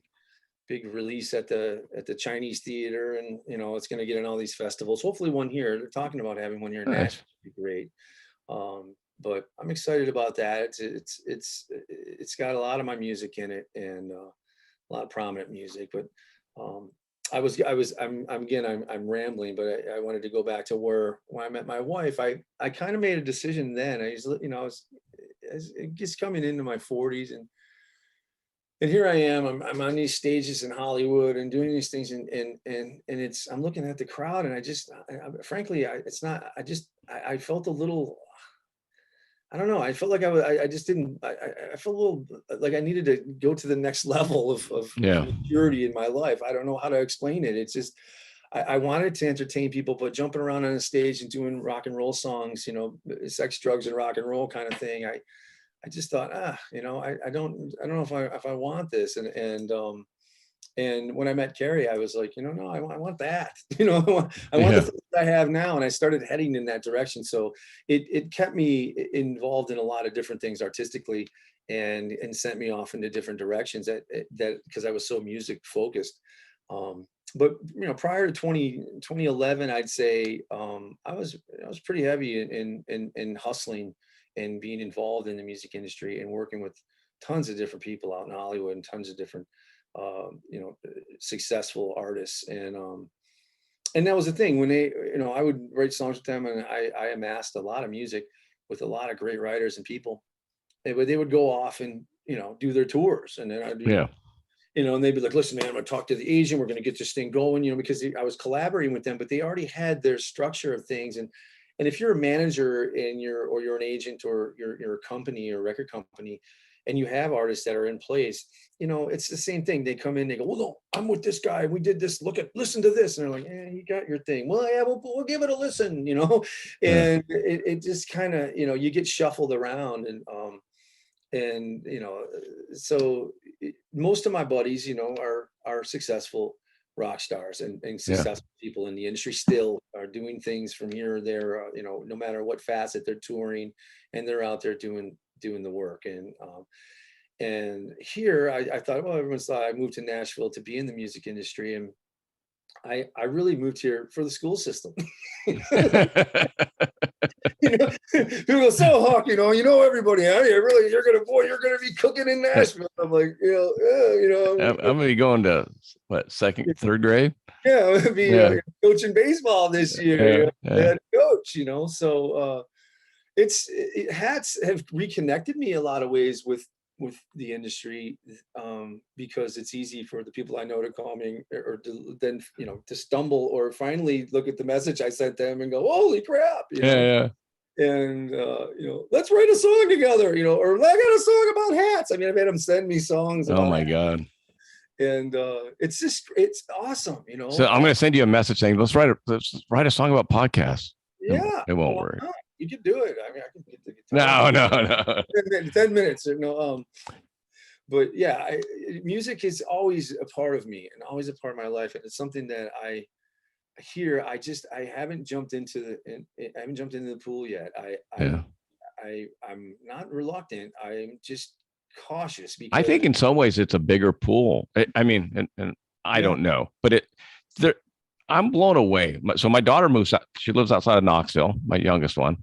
release at the Chinese theater, and it's gonna get in all these festivals. Hopefully one here. They're talking about having one here in Nashville. Would be great. But I'm excited about that. It's got a lot of my music in it, and a lot of prominent music. But I'm rambling, but I wanted to go back to when I met my wife. I kind of made a decision then. It gets coming into my 40s, and here I am. I'm on these stages in Hollywood and doing these things, and I'm looking at the crowd, and frankly, I felt a little. I don't know. I felt like I just didn't. I felt a little like I needed to go to the next level of maturity in my life. I don't know how to explain it. It's just I wanted to entertain people, but jumping around on a stage and doing rock and roll songs, sex, drugs, and rock and roll kind of thing. I just thought, I don't know if I want this, and when I met Carrie, I was like, no, I want that. I want the things I have now. And I started heading in that direction. So it kept me involved in a lot of different things artistically, and sent me off into different directions that because I was so music focused. But prior to 2011, I'd say I was pretty heavy in hustling and being involved in the music industry and working with tons of different people out in Hollywood and tons of different successful artists, and that was the thing when they, I would write songs with them, and I amassed a lot of music with a lot of great writers and people. They would go off and do their tours, and then I'd be, and they'd be like, listen, man, I'm gonna talk to the agent, we're gonna get this thing going, because I was collaborating with them, but they already had their structure of things, and if you're a manager or you're an agent, or you're a company or record company, and you have artists that are in place, it's the same thing. They come in, they go, well, no, I'm with this guy. We did this. Listen to this. And they're like, you got your thing. Well, yeah, we'll give it a listen, and it just kind of, you get shuffled around, so most of my buddies, are successful rock stars and successful people in the industry, still are doing things from here or there, no matter what facet they're touring, and they're out there doing the work. And here I thought, well, everyone's thought I moved to Nashville to be in the music industry, and I really moved here for the school system. People go, so Huck, everybody out here, really, you're gonna be cooking in Nashville. I'm like, I'm gonna be going to second, third grade. Yeah, I'm gonna be coaching baseball this year. Head coach, so hats have reconnected me a lot of ways with the industry, because it's easy for the people I know to call me or to stumble or finally look at the message I sent them and go, holy crap, and let's write a song together, or I got a song about hats. I mean, I've had them send me songs. Oh my God. And it's awesome, So I'm going to send you a message saying, let's write a song about podcasts. Yeah, it won't work. You can do it. I mean, I can get the guitar. No. 10 minutes. But yeah, music is always a part of me and always a part of my life, and it's something that I haven't jumped into the pool yet. I'm not reluctant. I'm just cautious, because I think in some ways it's a bigger pool. I mean, and I don't know, but I'm blown away. So my daughter moves out. She lives outside of Knoxville, my youngest one.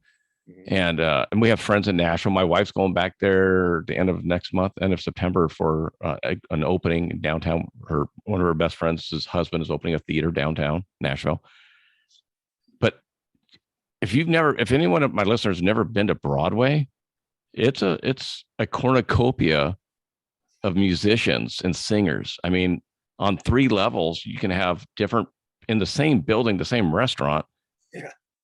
And we have friends in Nashville. My wife's going back there at the end of next month, end of September, for an opening in downtown. One of her best friends, his husband, is opening a theater downtown Nashville. But if anyone of my listeners has never been to Broadway, it's a cornucopia of musicians and singers. I mean, on 3 levels, you can have different, in the same building, the same restaurant,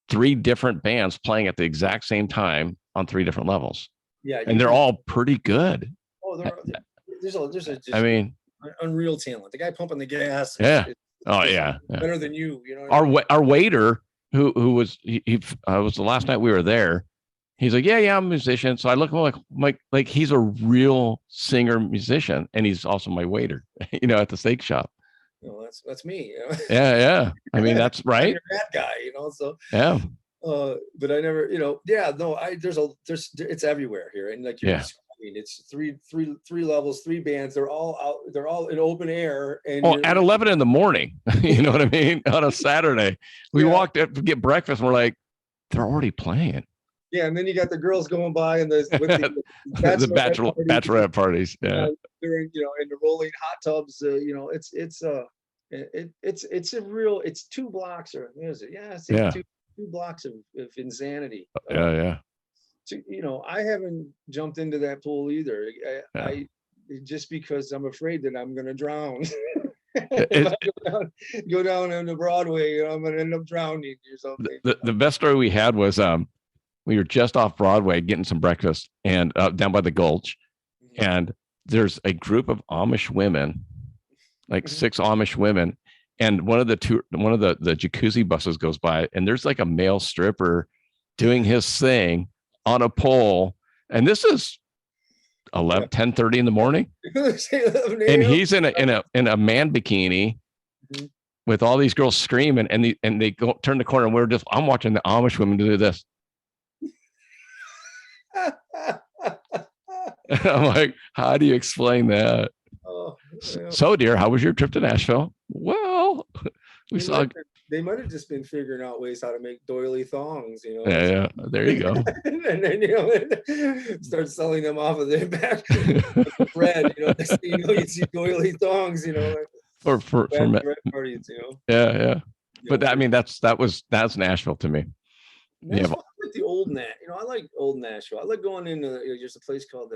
3 different bands playing at the exact same time on 3 different levels. Yeah, and they're all pretty good. Oh, there's I mean, unreal talent. The guy pumping the gas. Better than you. Our waiter, who was was the last night we were there. He's like, yeah, I'm a musician. So I look at him like he's a real singer musician, and he's also my waiter, at the steak shop. That's me. Yeah. I mean, that's right. You're that guy, So yeah. But I never, it's everywhere here, and like you're describing, it's three levels, 3 bands. They're all in open air, and at 11 in the morning. You know what I mean? On a Saturday, we walked up to get breakfast, and we're like, they're already playing. Yeah, and then you got the girls going by and the bachelorette parties. Yeah, they're in the rolling hot tubs. It's 2 blocks, or is it? Yeah, it's Yeah. two blocks of insanity. Yeah. I haven't jumped into that pool either. Yeah. I just because I'm afraid that I'm gonna drown. If It, I go down on the Broadway, I'm gonna end up drowning or something. the best story we had was we were just off Broadway getting some breakfast and down by the Gulch, and there's a group of Amish women, like 6 Amish women, and one of the jacuzzi buses goes by, and there's like a male stripper doing his thing on a pole, and this is 10:30 in the morning, and he's in a man bikini with all these girls screaming, and they go turn the corner, and I'm watching the Amish women do this. I'm like, how do you explain that? Oh, yeah. So, dear, how was your trip to Nashville? Well, they might have just been figuring out ways how to make doily thongs, Yeah, there you go. And then start selling them off of the back of bread. You see doily thongs, for bread parties, Yeah. But that's Nashville to me. Nashville, I like the old I like old Nashville. I like going into there's a place called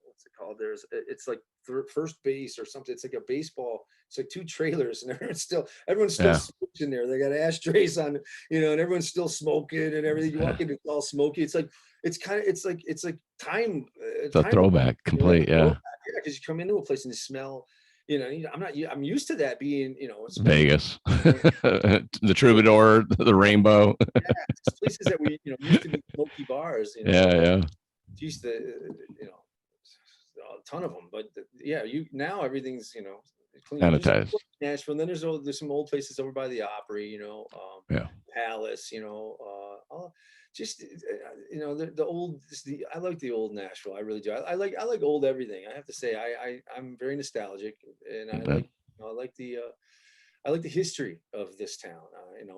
what's it called? It's like first base or something. It's like a baseball. It's like 2 trailers, and everyone's still smoking there. They got ashtrays on, and everyone's still smoking and everything. You walk in, it's all smoky. It's like time. It's a throwback, complete. Yeah, because you come into a place and you smell. I'm used to that being, it's Vegas, the Troubadour, the Rainbow. It's places that we, used to be smoky bars. Yeah. Used to, a ton of them, but now everything's, clean. Sanitized. Nashville. And then there's some old places over by the Opry, Palace, just the old. I like the old Nashville. I really do. I like old everything. I have to say, I'm very nostalgic, and I like the history of this town.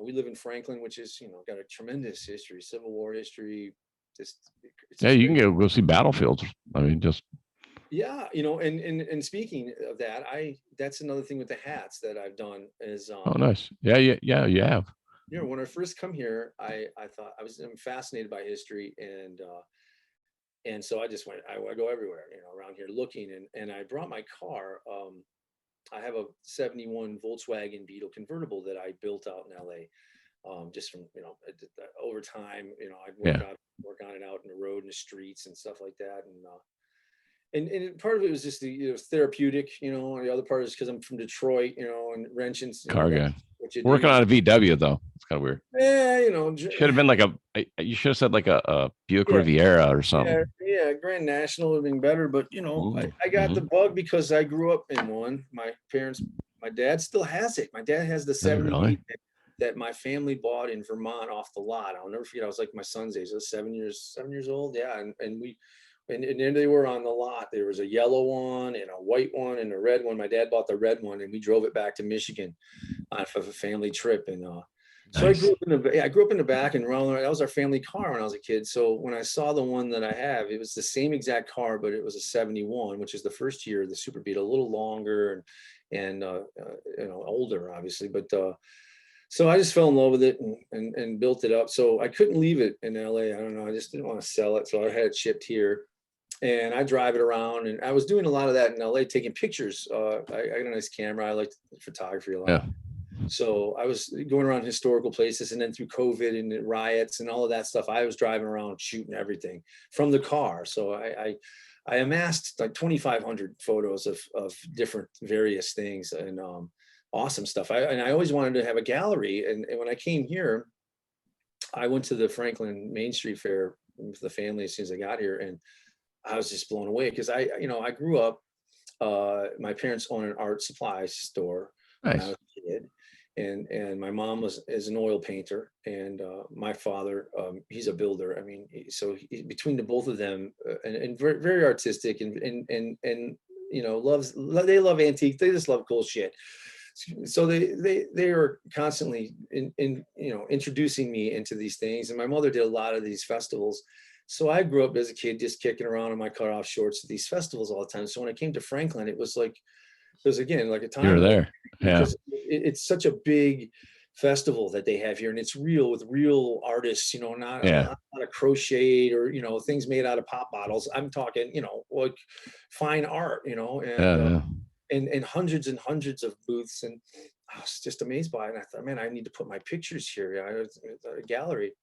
We live in Franklin, which is got a tremendous history, Civil War history. You can go see battlefields. I mean, just. Yeah, and speaking of that, that's another thing with the hats that I've done is oh, nice. Yeah, you have. When I first come here, I thought I'm fascinated by history, and so I just went. I go everywhere, around here looking, and I brought my car. I have a '71 Volkswagen Beetle convertible that I built out in LA. Just from over time, I'd work on it out in the road and the streets and stuff like that, and part of it was just the therapeutic, and the other part is because I'm from Detroit, and wrenching. Car guy. Working on a VW though, it's kind of weird. Yeah, should have been like you should have said like a Buick Riviera or something. Yeah, Grand National would have been better, but I got the bug because I grew up in one. My dad still has it. My dad has the 78 that my family bought in Vermont off the lot. I'll never forget. I was like my son's age. I was 7 years old. Yeah, and then they were on the lot. There was a yellow one and a white one and a red one. My dad bought the red one, and we drove it back to Michigan for a family trip. And so nice. I grew up in the back, and that was our family car when I was a kid. So when I saw the one that I have, it was the same exact car, but it was a '71, which is the first year of the Super Beetle, a little longer and older, obviously. But so I just fell in love with it and built it up. So I couldn't leave it in LA. I don't know. I just didn't want to sell it, so I had it shipped here. And I drive it around, and I was doing a lot of that in LA, taking pictures. I got a nice camera. I like photography a lot. Yeah. So I was going around historical places, and then through COVID and the riots and all of that stuff, I was driving around shooting everything from the car. So I amassed like 2,500 photos of different various things and awesome stuff. I always wanted to have a gallery. And when I came here, I went to the Franklin Main Street Fair with the family as soon as I got here, and I was just blown away because I grew up. My parents owned an art supply store when I was a kid, and my mom is an oil painter, and my father he's a builder. I mean, so between the both of them, and very, very artistic, and they love antique. They just love cool shit. So they are constantly introducing me into these things, and my mother did a lot of these festivals. So I grew up as a kid just kicking around in my cutoff shorts at these festivals all the time. So when I came to Franklin, it was like because again, like a time You're there. Yeah. because it's such a big festival that they have here, and it's real with real artists, not a lot of crocheted or things made out of pop bottles. I'm talking like fine art, and hundreds and hundrds of booths, and I was just amazed by it. And I thought, man, I need to put my pictures here. It's a gallery,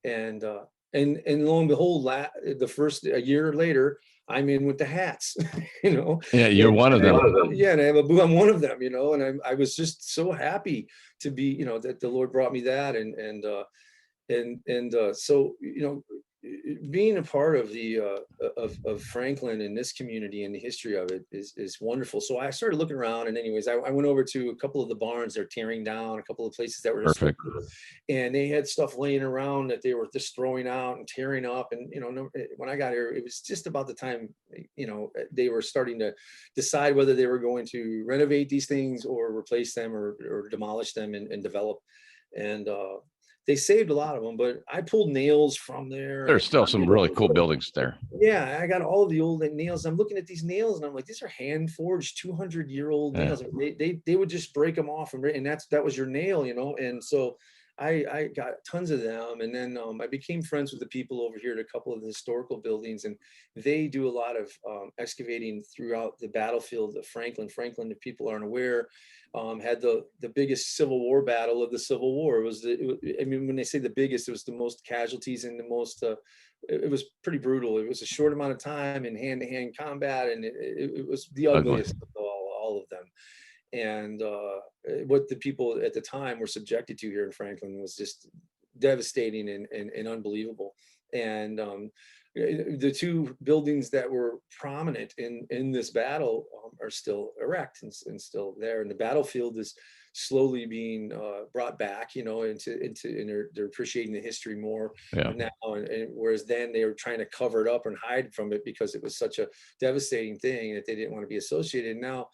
and lo and behold, a year later, I'm in with the hats, Yeah, you're one of them. Yeah, and I have a booth. I'm one of them, and I was just so happy to be, that the Lord brought me that, so being a part of the of Franklin and this community and the history of it is wonderful. So I started looking around, and anyways, I went over to a couple of the barns they're tearing down, a couple of places that were perfect, and they had stuff laying around that they were just throwing out and tearing up. And when I got here, it was just about the time they were starting to decide whether they were going to renovate these things or replace them or demolish them and develop. And they saved a lot of them, but I pulled nails from there. There's still some really cool buildings there. Yeah, I got all of the old nails. I'm looking at these nails and I'm like, these are hand forged 200-year-old nails. They would just break them off and that was your nail, And so I got tons of them, and then I became friends with the people over here at a couple of the historical buildings, and they do a lot of excavating throughout the battlefield of Franklin. Franklin, if people aren't aware, had the biggest Civil War battle of the Civil War. When they say the biggest, it was the most casualties and the most. It was pretty brutal. It was a short amount of time in hand-to-hand combat, and it was the ugliest of all of them. And what the people at the time were subjected to here in Franklin was just devastating and unbelievable. And the two buildings that were prominent in this battle are still erect and still there. And the battlefield is slowly being brought back, and they're appreciating the history more now. And whereas then they were trying to cover it up and hide from it because it was such a devastating thing that they didn't want to be associated. And now,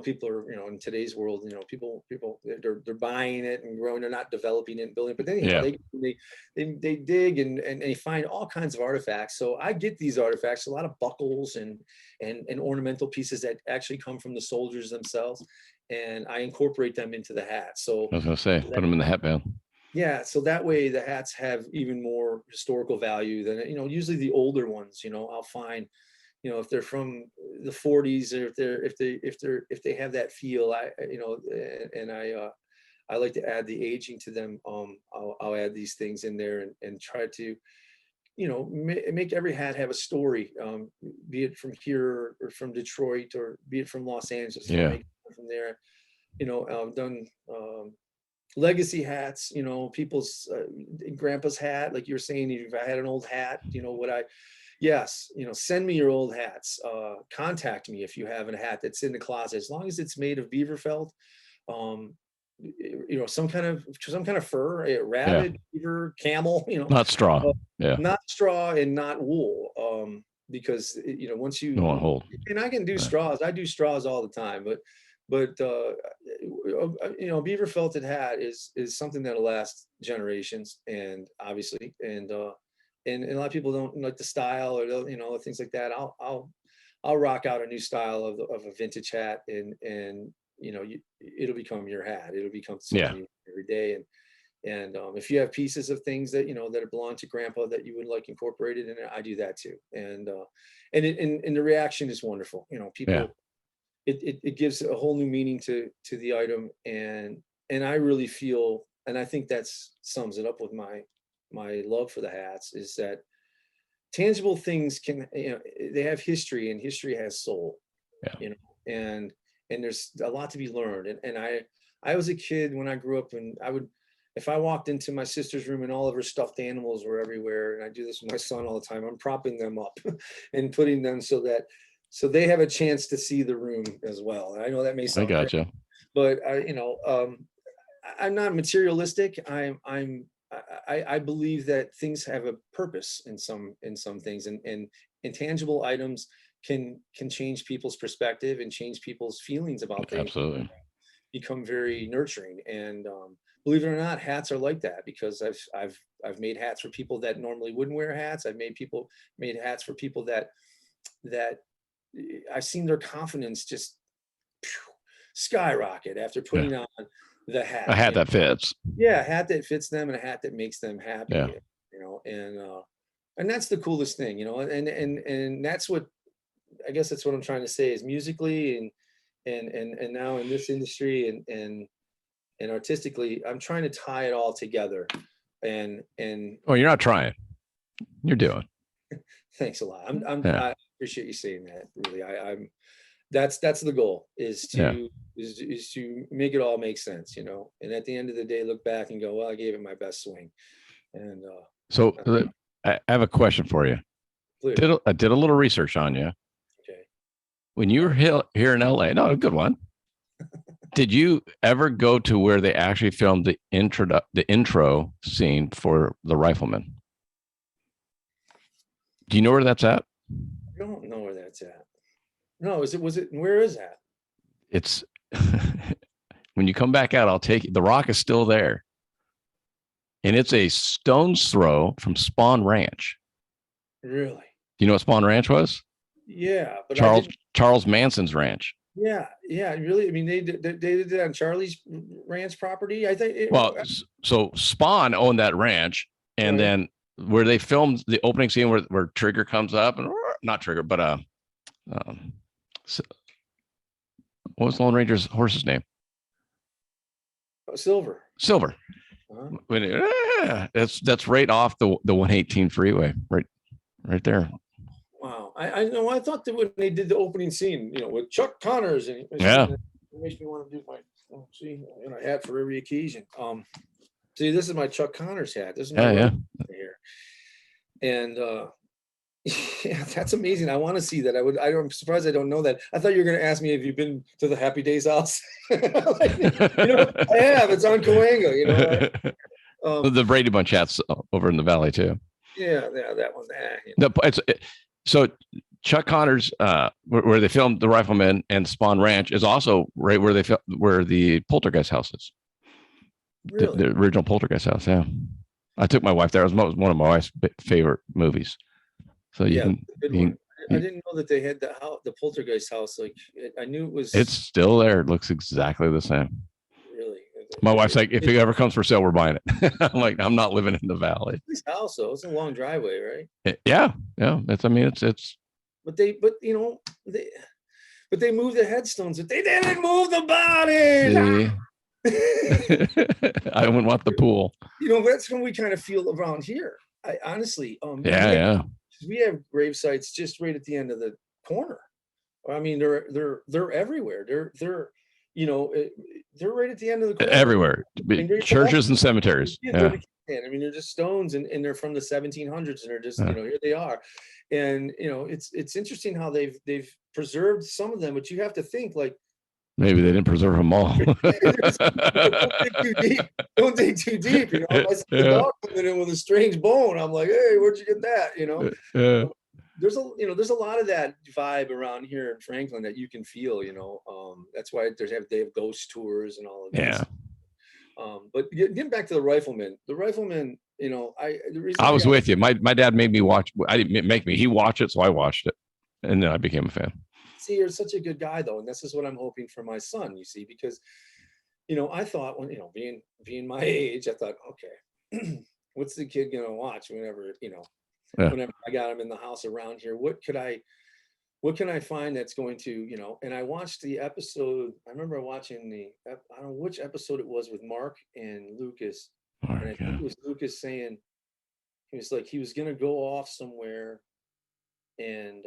people are, in today's world, people they're buying it and growing. They're not developing it and building. But then they dig and they find all kinds of artifacts. So I get these artifacts, a lot of buckles and ornamental pieces that actually come from the soldiers themselves, and I incorporate them into the hat. So I was gonna say, put them in the hatband. Yeah, so that way the hats have even more historical value than usually the older ones. I'll find, if they're from the 40s, or if they have that feel, I like to add the aging to them. I'll add these things in there and try to make every hat have a story, be it from here or from Detroit, or be it from Los Angeles. From there, I've done legacy hats, people's grandpa's hat, like you're saying. If I had an old hat, send me your old hats. Contact me if you have a hat that's in the closet, as long as it's made of beaver felt, some kind of fur, a rabbit, beaver, camel, not straw, not straw and not wool, because once you don't hold. And I can do straws. I do straws all the time, but beaver felted hat is something that'll last generations, and obviously, and a lot of people don't like the style or things like that. I'll rock out a new style of a vintage hat, and it'll become your hat. It'll become something every day. And if you have pieces of things that that belong to grandpa that you would like incorporated in it, I do that too. And the reaction is wonderful. People, it gives a whole new meaning to the item, and I really feel, and I think that's sums it up with my love for the hats, is that tangible things can, they have history, and history has soul. And there's a lot to be learned. And I was a kid when I grew up, and if I walked into my sister's room and all of her stuffed animals were everywhere, and I do this with my son all the time, I'm propping them up and putting them so they have a chance to see the room as well. And I know that may sound crazy, but I'm not materialistic. I believe that things have a purpose in some things, and intangible items can change people's perspective and change people's feelings about things. Absolutely. Become very nurturing. And believe it or not, hats are like that, because I've made hats for people that normally wouldn't wear hats. I've made hats for people that I've seen their confidence just skyrocket after putting on the hat. A hat that fits. Yeah, a hat that fits them and a hat that makes them happy. Yeah. You know, and that's the coolest thing, you know, and that's what I guess that's what I'm trying to say is musically and now in this industry and artistically, I'm trying to tie it all together. And Oh, you're not trying. You're doing. Thanks a lot. I appreciate you saying that. Really, I'm. That's the goal is to make it all make sense, you know. And at the end of the day, look back and go, well, I gave it my best swing. And so I have a question for you. I did a little research on you. Okay. When you were here in LA, no, a good one. Did you ever go to where they actually filmed the intro scene for The Rifleman? Do you know where that's at? I don't know where that's at. No, where is that? It's when you come back out, I'll take it. The Rock is still there. And it's a stone's throw from Spawn Ranch. Really? Do you know what Spawn Ranch was? Yeah, but Charles Manson's ranch. Yeah, really. I mean, they did that on Charlie's ranch property. I think. So Spawn owned that ranch, and then where they filmed the opening scene where Trigger comes up and not Trigger, but what was Lone Ranger's horse's name? Silver. Uh-huh. That's right off the 118 freeway, right there. Wow, I know. I thought that when they did the opening scene, you know, with Chuck Connors, and it makes me want to do my hat for every occasion. See, this is my Chuck Connors hat. This is my here, and yeah, that's amazing. I want to see that. I'm surprised I don't know that. I thought you were going to ask me if you've been to the Happy Days house. Like, you know, I have. It's on Cahuenga. You know, the Brady Bunch hats over in the valley too. Yeah, that one. So Chuck Connors, where they filmed The Rifleman and Spawn Ranch, is also right where the Poltergeist house is. Really? The original Poltergeist house. Yeah, I took my wife there. It was one of my wife's favorite movies. So I didn't know that they had the Poltergeist house. Like I knew it was. It's still there. It looks exactly the same. Really? My wife's like, if it ever comes for sale, we're buying it. I'm like, I'm not living in the valley. This house, though, it's a long driveway, right? Yeah. It's. But they moved the headstones, but they didn't move the body. I wouldn't want the pool. You know, that's when we kind of feel around here. I honestly, we have grave sites just right at the end of the corner. I mean, they're everywhere. They're you know, they're right at the end of the corner. Everywhere. Churches and cemeteries. Yeah. I mean, they're just stones and they're from the 1700s and they're just, you know, here they are. And, you know, it's interesting how they've preserved some of them, but you have to think like, maybe they didn't preserve them all. Don't dig too deep. You know, I see the dog coming in with a strange bone. I'm like, hey, where'd you get that? You know, there's a lot of that vibe around here in Franklin that you can feel. You know, that's why they have ghost tours and all of that. Yeah. But getting back to the Rifleman, you know, I was with you. My dad made me watch. I didn't make me. He watched it, so I watched it, and then I became a fan. See, you're such a good guy, though, and this is what I'm hoping for my son. You see, because, you know, I thought when, you know, being my age, I thought, okay, what's the kid gonna watch whenever, you know, whenever I got him in the house around here? What can I find that's going to, you know? And I watched the episode. I remember watching I don't know which episode it was with Mark and Lucas, and I think it was Lucas saying he was like he was gonna go off somewhere, and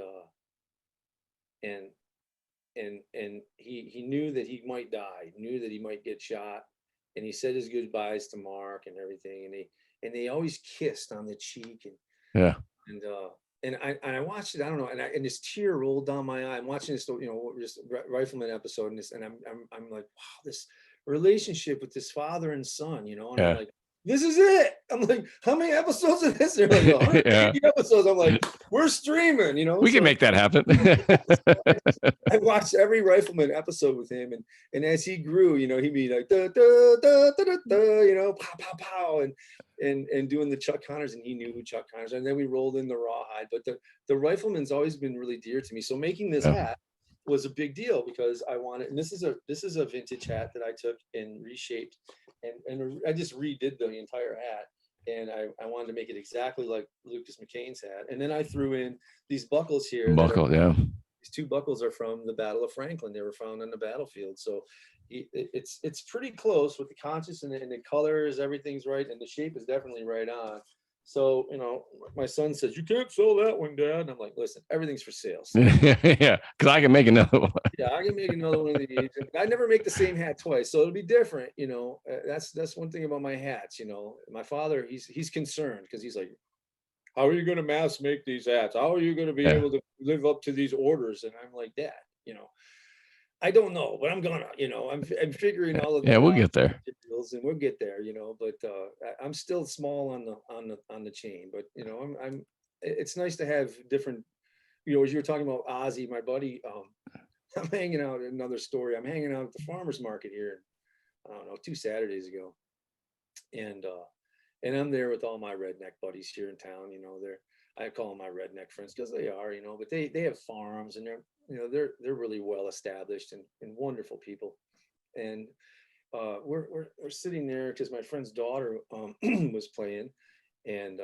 he knew that he might die, knew that he might get shot, and he said his goodbyes to Mark and everything, and they always kissed on the cheek, and I watched it. I don't know, and this tear rolled down my eye. I'm watching this, you know, just Rifleman episode, and I'm like, wow, this relationship with this father and son, you know, and I'm like, this is it. I'm like, how many episodes of this? They're like 180 episodes. I'm like, we're streaming, you know. We can make that happen. I watched every Rifleman episode with him, and as he grew, you know, he'd be like, da, da, da, da, da, da, you know, pow, pow, pow, and doing the Chuck Connors, and he knew who Chuck Connors, and then we rolled in the Rawhide. But the Rifleman's always been really dear to me. So making this hat, was a big deal because I wanted, and this is a vintage hat that I took and reshaped, and I just redid the entire hat, and I wanted to make it exactly like Lucas McCain's hat, and then I threw in these buckles here. These 2 buckles are from the Battle of Franklin. They were found on the battlefield, so it's pretty close with the conscious and the colors. Everything's right, and the shape is definitely right on. So, you know, my son says, "You can't sell that one, Dad." And I'm like, "Listen, everything's for sale." So, yeah, because I can make another one. Yeah, I can make another one of these. I never make the same hat twice, so it'll be different. You know, that's one thing about my hats. You know, my father, he's concerned because he's like, "How are you going to mass make these hats? How are you going to be able to live up to these orders?" And I'm like, "Dad, you know, I don't know, but I'm gonna, you know, I'm figuring all of that. Yeah, we'll get there. And we'll get there, you know, but I'm still small on the chain, but you know, it's nice to have different, you know, as you were talking about Ozzy, my buddy, I'm hanging out, another story. I'm hanging out at the farmer's market here, I don't know, 2 Saturdays ago. And I'm there with all my redneck buddies here in town, you know, I call them my redneck friends because they are, you know, but they have farms and they're really well established and wonderful people. And we're sitting there because my friend's daughter was playing, and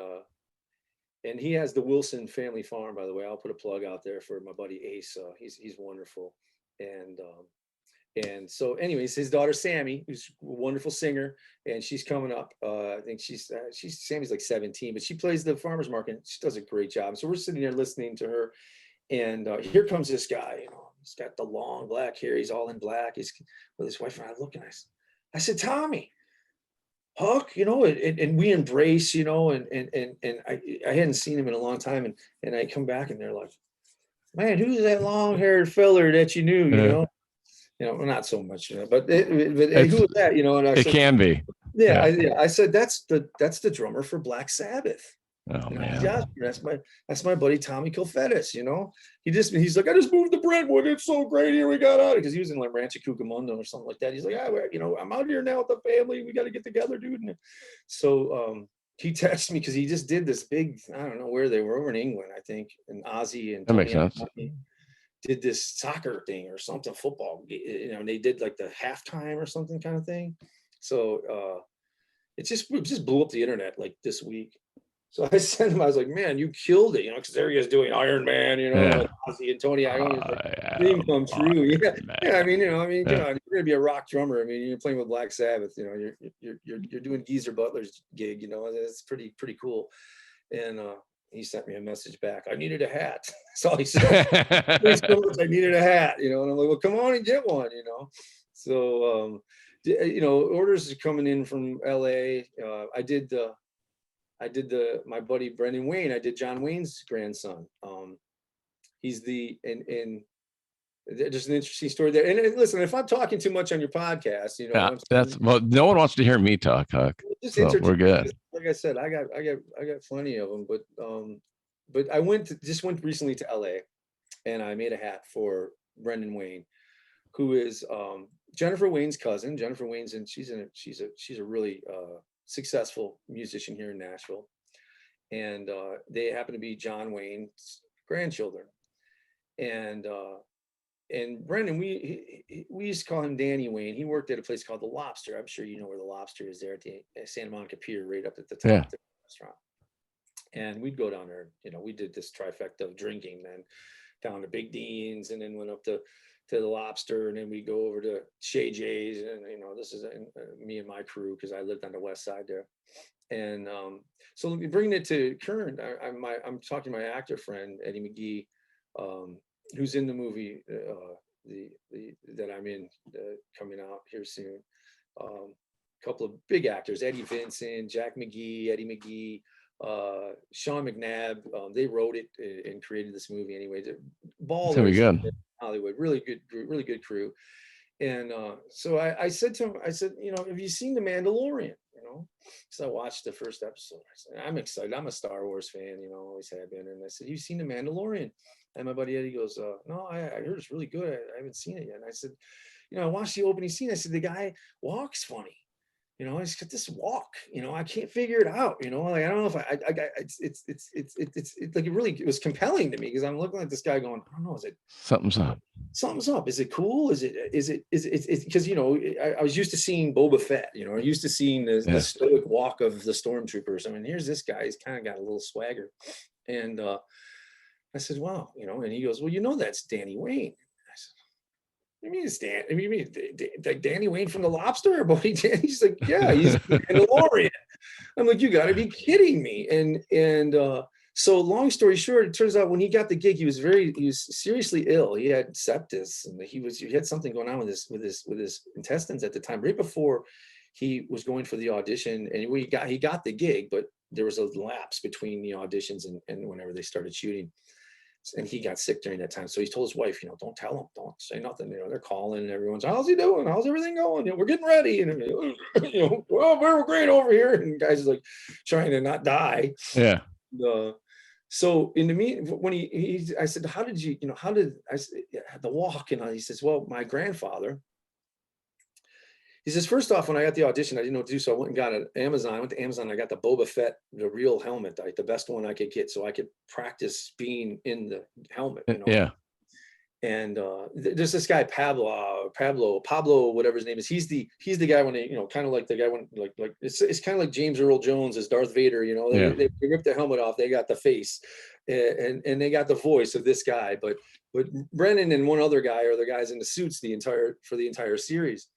he has the Wilson family farm, by the way. I'll put a plug out there for my buddy Ace. He's wonderful. And so anyways, his daughter Sammy, who's a wonderful singer, and she's coming up. I think she's Sammy's like 17, but she plays the farmer's market. She does a great job. So we're sitting there listening to her, and here comes this guy. You know, he's got the long black hair. He's all in black. He's with his wife, and I look, and I said, "Tommy, Huck," you know, and we embrace, you know, and I hadn't seen him in a long time, and I come back, and they're like, "Man, who's that long-haired feller that you knew?" You know. You know, not so much, you know, but who was that? You know, and I said, can be. Yeah, I said that's the drummer for Black Sabbath. Oh man, that's my buddy Tommy Kilfettis. You know, he's like, "I just moved to Brentwood. It's so great here. We got out," because he was in like Rancho Cucamonga or something like that. He's like, "Yeah, you know, I'm out here now with the family. We got to get together, dude." And so he texted me because he just did this big, I don't know where they were, over in England, I think, and Ozzy and that makes sense. Did this soccer thing or something, football, you know, and they did like the halftime or something kind of thing. So it just blew up the internet like this week. So I sent him, I was like, "Man, you killed it," you know, because there he is doing Iron Man, you know, like Ozzy and Tony Iommi, like, dream come true. Yeah, I mean, you know, come on, you're gonna be a rock drummer. I mean, you're playing with Black Sabbath, you know, you're doing Geezer Butler's gig, you know, it's pretty cool. And he sent me a message back. "I needed a hat." That's all he said. "I needed a hat," you know, and I'm like, "Well, come on and get one," you know. So you know, orders are coming in from LA. I did my buddy Brendan Wayne. I did John Wayne's grandson. He's and there's an interesting story there. And listen, if I'm talking too much on your podcast, you know, no one wants to hear me talk, Huck. So we're good. Like I said, I got plenty of them, but I went recently to LA, and I made a hat for Brendan Wayne, who is Jennifer Wayne's cousin. Jennifer Wayne's, and she's a really successful musician here in Nashville, and they happen to be John Wayne's grandchildren. And Brendan, we used to call him Danny Wayne. He worked at a place called The Lobster. I'm sure you know where The Lobster is, there at the Santa Monica Pier, right up at the top of the restaurant. And we'd go down there. You know, we did this trifecta of drinking, then down to Big Dean's, and then went up to The Lobster, and then we go over to Shay J's, and you know, this is me and my crew, because I lived on the west side there. And so bringing it to current, I'm talking to my actor friend Eddie McGee, who's in the movie that I'm in, coming out here soon. A couple of big actors: Eddie Vincent, Jack McGee, Eddie McGee, Sean McNabb. They wrote it and created this movie anyway. Ballers, it's gonna be good. Hollywood, really good crew. And so I said to him, I said, "You know, have you seen The Mandalorian?" You know, so I watched the first episode. I said, "I'm excited. I'm a Star Wars fan, you know, always have been." And I said, "You've seen The Mandalorian?" And my buddy Eddie goes, "No, I heard it's really good. I haven't seen it yet." And I said, "You know, I watched the opening scene. I said, the guy walks funny. You know, he's got this walk. You know, I can't figure it out. You know, like I don't know if it's like it was compelling to me, because I'm looking at this guy going, I don't know, is it something's up? something's up. Is it cool? Is it because, you know, I was used to seeing Boba Fett, you know, I used to seeing the stoic walk of the stormtroopers. I mean, here's this guy, he's kind of got a little swagger. And I said, wow, you know, and he goes, well, you know, that's Danny Wayne. I said, what do you mean it's Dan? I mean, you mean Danny Wayne from The Lobster? He's like, yeah, he's the Mandalorian. I'm like, you got to be kidding me. And so long story short, it turns out when he got the gig, he was seriously ill. He had sepsis, and he had something going on with his intestines at the time. Right before he was going for the audition, and he got the gig, but there was a lapse between the auditions and whenever they started shooting. And he got sick during that time. So he told his wife, you know, don't tell him, don't say nothing. You know, they're calling and everyone's, how's he doing? How's everything going? You know, we're getting ready. And, you know, well, we're great over here. And the guy's like trying to not die. Yeah. So in the meeting, when I said, how did I said, the walk? And he says, well, my grandfather, he says, first off, when I got the audition, I didn't know what to do. So I went and got an Amazon. I went to Amazon. I got the Boba Fett, the real helmet, like the best one I could get, so I could practice being in the helmet. You know? Yeah. And there's this guy, Pablo, whatever his name is. He's the guy when you know, kind of like the guy when like it's kind of like James Earl Jones as Darth Vader. You know, they ripped the helmet off. They got the face, and they got the voice of this guy. But Brennan and one other guy are the guys in the suits for the entire series.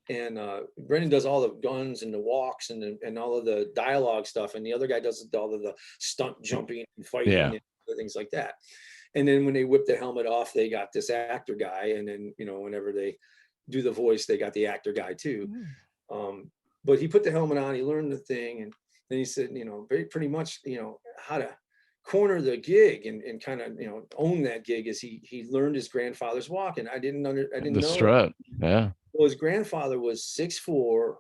And Brendan does all the guns and the walks and all of the dialogue stuff, and the other guy does all of the stunt jumping and fighting and things like that. And then when they whip the helmet off, they got this actor guy, and then, you know, whenever they do the voice, they got the actor guy too. But he put the helmet on, he learned the thing, and then he said, you know, pretty much, you know, how to corner the gig and kind of, you know, own that gig is he learned his grandfather's walk. And I didn't know the strut. Yeah. Well, his grandfather was 6'4",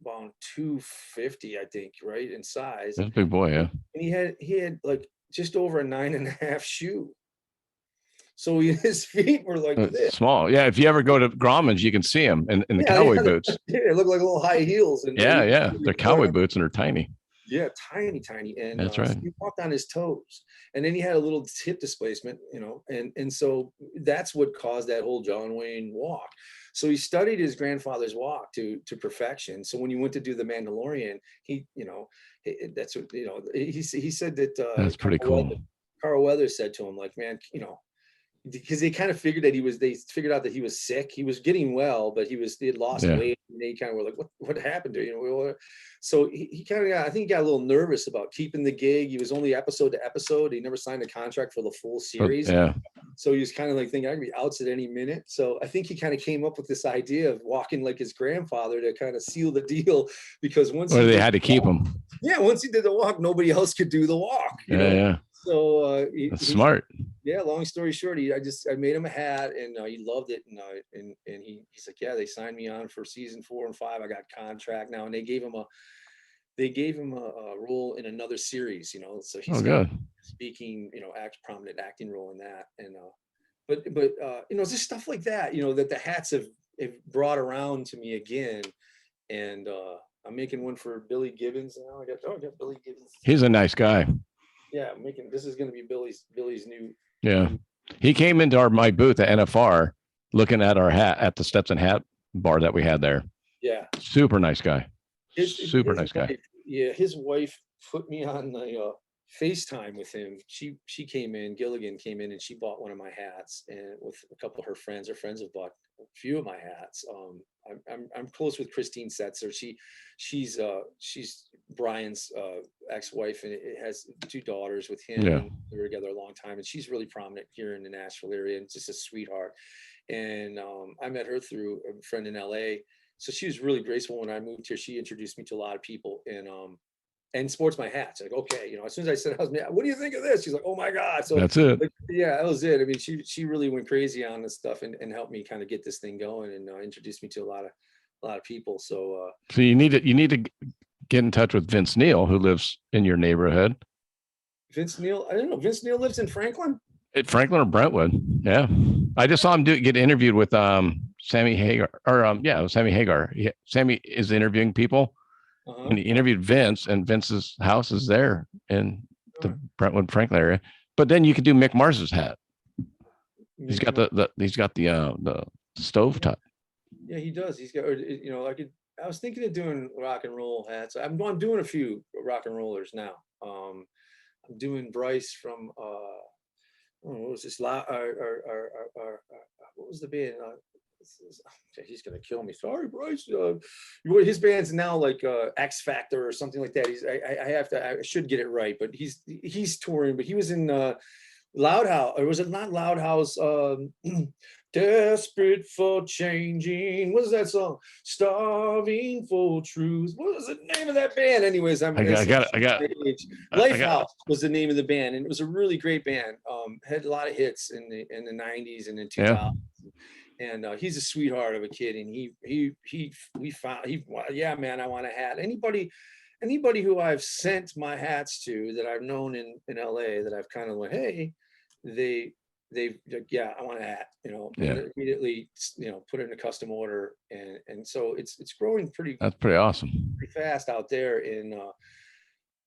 about 250, I think, right, in size. That's a big boy, yeah. And he had like just over a 9.5 shoe. So his feet were like this. Small. Yeah, if you ever go to Grauman's, you can see him in the cowboy boots. Yeah, they look like little high heels. And yeah. They're cowboy boots and they're tiny. Yeah, tiny. And that's right. So he walked on his toes, and then he had a little hip displacement, you know, and so that's what caused that whole John Wayne walk. So he studied his grandfather's walk to perfection. So when he went to do the Mandalorian, he, you know, that's what, you know, he said that that's pretty cool. Carl Weathers said to him, like, man, you know, because they kind of figured that they figured out that he was sick. He was getting well, but he had lost weight, and they kind of were like, what happened to you? You know, so he kind of got, I think he got a little nervous about keeping the gig. He was only episode to episode. He never signed a contract for the full series. Yeah. So he was kind of like thinking, I could be outs at any minute. So I think he kind of came up with this idea of walking like his grandfather to kind of seal the deal, because once they had to keep him. Yeah, once he did the walk, nobody else could do the walk. You know? Yeah. So that's smart. Yeah. Long story short, I made him a hat, and he loved it, and he's like, yeah, they signed me on for season 4 and 5. I got contract now, and they gave him a role in another series, you know. So he's good. Speaking, you know, prominent acting role in that, and but you know, just stuff like that, you know, that the hats have brought around to me again, and I'm making one for Billy Gibbons now. I got Billy Gibbons. He's a nice guy. Yeah, this is going to be Billy's new. Yeah, he came into my booth at NFR, looking at our hat at the Stetson hat bar that we had there. Yeah, super nice guy. Super nice guy. Yeah, his wife put me on the FaceTime with him. She came in, Gilligan came in, and she bought one of my hats, and with a couple of her friends have bought a few of my hats. I'm close with Christine Setzer. She's Brian's ex-wife, and it has 2 daughters with him. Yeah. They were together a long time, and she's really prominent here in the Nashville area, and just a sweetheart. And I met her through a friend in LA. So she was really graceful when I moved here. She introduced me to a lot of people, and sports my hats. Like, okay, you know, as soon as I said, what do you think of this? She's like, oh my God. So that's it. Like, yeah, that was it. I mean, she really went crazy on this stuff and helped me kind of get this thing going, and introduced me to a lot of people. So you need to get in touch with Vince Neal, who lives in your neighborhood. Vince Neal, I don't know. Vince Neal lives in Franklin? At Franklin or Brentwood. Yeah. I just saw him get interviewed with Sammy Hagar, or Sammy Hagar. Sammy is interviewing people. And he interviewed Vince, and Vince's house is there in the Brentwood Franklin area. But then you could do Mick Mars's hat. He's got the stove top. Yeah, he does. He's got, you know, I was thinking of doing rock and roll hats. I'm doing a few rock and rollers now. I'm doing Bryce from what was this? What was the band? He's gonna kill me. Sorry, Bryce. His band's now like X Factor or something like that. I should get it right, but he's touring. But he was in Loud House, or was it not Loud House? Desperate for changing. What is that song? Starving for truth. What was the name of that band? Anyways, I got it. Lifehouse was the name of the band, and it was a really great band. Had a lot of hits in the 90s and in 2000s. And he's a sweetheart of a kid, and yeah, man, I want a hat. Anybody who I've sent my hats to that I've known in LA that I've kind of went, hey, they've yeah, I want a hat, you know, immediately, you know, put it in a custom order. And so it's growing that's pretty awesome, pretty fast out there in,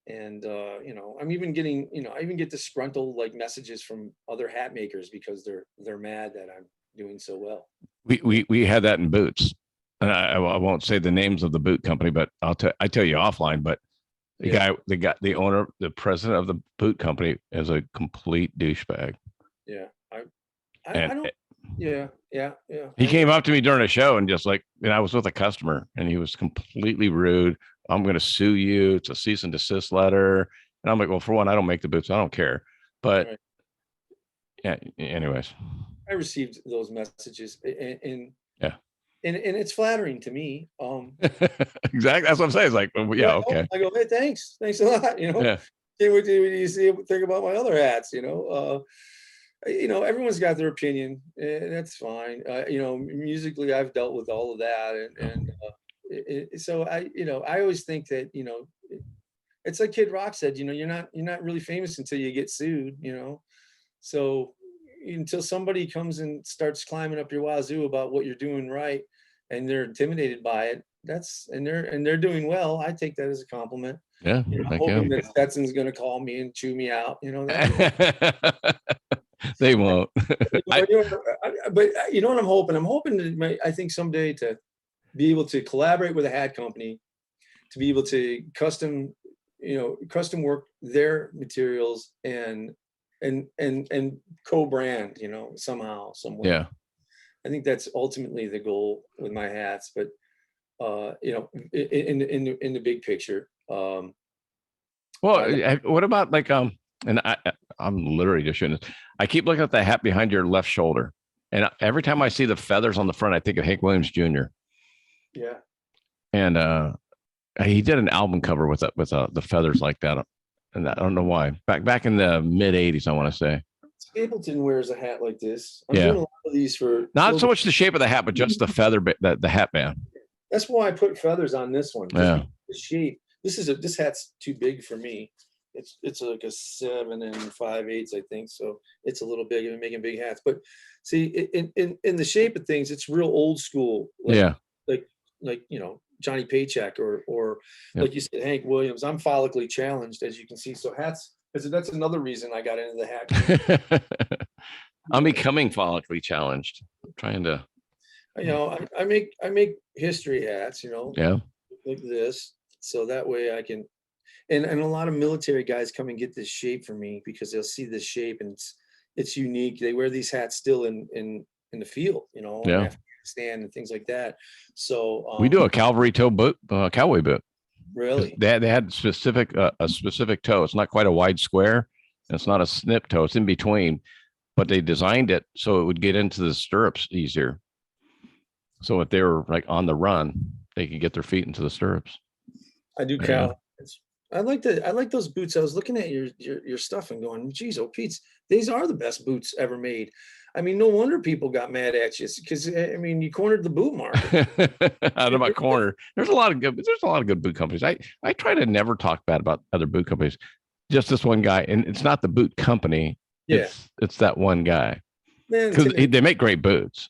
you know, I'm even getting, you know, I even get disgruntled like messages from other hat makers because they're mad that I'm doing so well. We had that in boots, and I won't say the names of the boot company, but I tell you offline, but the owner, the president of the boot company is a complete douchebag. Yeah. I don't. Yeah. He came up to me during a show and just like, and I was with a customer, and he was completely rude. I'm going to sue you. It's a cease and desist letter. And I'm like, well, for one, I don't make the boots. I don't care. But yeah, anyways. I received those messages, and it's flattering to me. Exactly. That's what I'm saying. It's like, well, yeah, okay. I go, hey, thanks a lot. You know, can't wait to you think about my other hats. You know, everyone's got their opinion, and that's fine. You know, musically, I've dealt with all of that, and so I always think that, you know, it's like Kid Rock said, you know, you're not really famous until you get sued. You know, so until somebody comes and starts climbing up your wazoo about what you're doing right, and they're intimidated by it, and they're doing well, I take that as a compliment. Yeah, you know, hoping that Stetson's going to call me and chew me out. You know, they won't. But you know what I'm hoping? I'm hoping that I think someday to be able to collaborate with a hat company, to be able to custom work their materials and co-brand, you know, somehow, somewhere. Yeah. I think that's ultimately the goal with my hats, but you know, in the big picture. Well, what about like and I'm literally just shooting this. I keep looking at the hat behind your left shoulder, and every time I see the feathers on the front, I think of Hank Williams Jr. Yeah. And he did an album cover with the feathers like that. And I don't know why. Back in the mid 80s, I want to say. Stapleton wears a hat like this. I'm doing a lot of these for not so much the shape of the hat, but just the feather, the hat band. That's why I put feathers on this one. Yeah. The shape. This hat's too big for me. It's like a 7 5/8, I think. So it's a little big. I'm making big hats, but see, in the shape of things, it's real old school. Like you know, Johnny Paycheck or like you said, Hank Williams. I'm follically challenged, as you can see. So hats, that's another reason I got into the hat. I'm becoming follically challenged. I'm trying to. You know, I make history hats. You know, like this, so that way I can. And a lot of military guys come and get this shape for me because they'll see this shape and it's unique. They wear these hats still in the field, you know. Yeah. Stand and things like that. So we do a cavalry toe boot, cowboy boot. Really? They had a specific toe. It's not quite a wide square. It's not a snip toe. It's in between, but they designed it so it would get into the stirrups easier. So if they were like on the run, they could get their feet into the stirrups. I do cow. I like those boots. I was looking at your stuff and going, geez, oh Pete, these are the best boots ever made. I mean, no wonder people got mad at you because I mean, you cornered the boot market. Out of my corner. There's a lot of good boot companies. I try to never talk bad about other boot companies. Just this one guy, and it's not the boot company. Yeah, it's that one guy. Man, because they make great boots.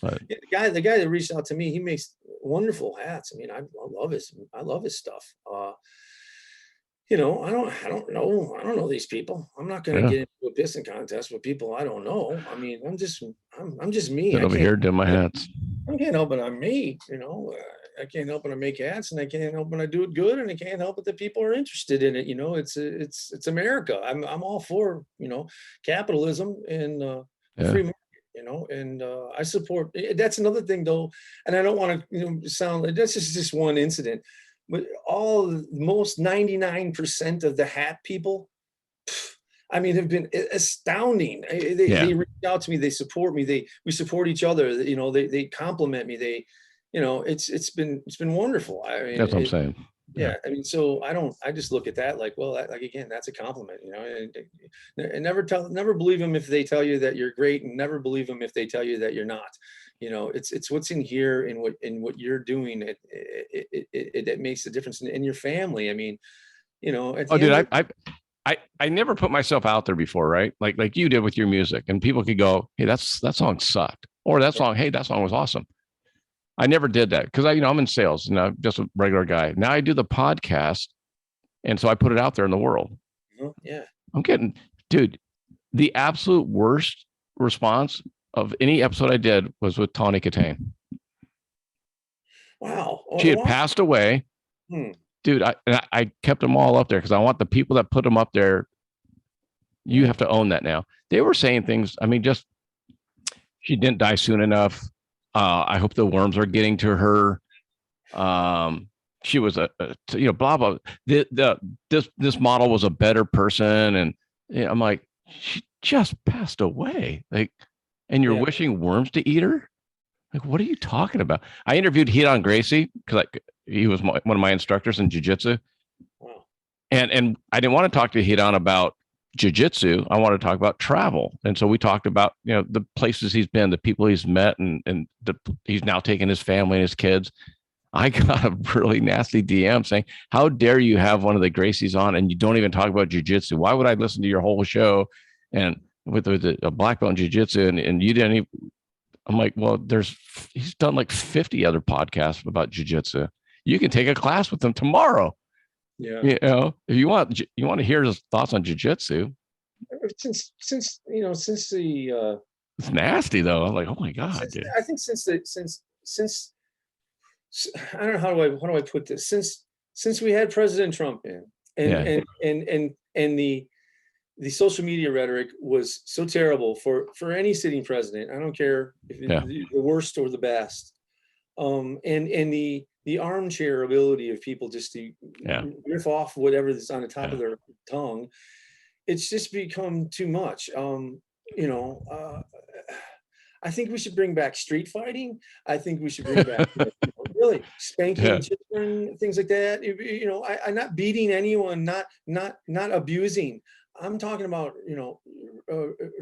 But the guy that reached out to me, he makes wonderful hats. I mean, I love his stuff. You know, I don't know these people. I'm not going to get into a pissing contest with people I don't know. I mean, I'm just me. Sit over here doing my hats. I can't help it. I'm me. I can't help it. I make hats, and I can't help it. I do it good, and I can't help it that people are interested in it. It's America. I'm all for capitalism and free market. And I support. That's another thing, though, and I don't want to sound like that's just one incident, but most 99% of the hat people, I mean, have been astounding. They reach out to me. They support me. We support each other. They compliment me. It's been wonderful. I mean, that's what I'm saying. Yeah. I mean, so I just look at that like, well, again, that's a compliment, and never believe them if they tell you that you're great, and never believe them if they tell you that you're not. It's what's in here and what you're doing. It makes a difference in your family. I mean, I never put myself out there before, right? Like you did with your music, and people could go, hey, that song sucked, or that song was awesome. I never did that because I'm in sales and I'm just a regular guy. Now I do the podcast, and so I put it out there in the world. Yeah, I'm getting, dude, the absolute worst response of any episode I did was with Tawny Katane. Wow, she had passed away. Dude, I kept them all up there because I want the people that put them up there. You have to own that now. They were saying things. I mean, just she didn't die soon enough. I hope the worms are getting to her. She was blah blah. This model was a better person, and I'm like, she just passed away. Like, and you're wishing worms to eat her? Like, what are you talking about? I interviewed Hidon Gracie because he was one of my instructors in jiu-jitsu. Wow. And I didn't want to talk to Hidon about jiu-jitsu. I want to talk about travel. And so we talked about, the places he's been, the people he's met, and he's now taking his family and his kids. I got a really nasty DM saying, how dare you have one of the Gracies on and you don't even talk about jiu-jitsu? Why would I listen to your whole show and with a black belt in jiu-jitsu and you didn't even... I'm like, well, he's done like 50 other podcasts about jiu-jitsu. You can take a class with him tomorrow. Yeah. If you want to hear his thoughts on jiu-jitsu. Since the it's nasty though. I'm like, oh my God. I think since I don't know how do I put this? Since we had President Trump in and the social media rhetoric was so terrible for any sitting president. I don't care if it's the worst or the best. And the armchair ability of people just to riff off whatever is on the top of their tongue. It's just become too much. I think we should bring back street fighting. I think we should bring back really spanking children, things like that. I'm not beating anyone, not abusing. I'm talking about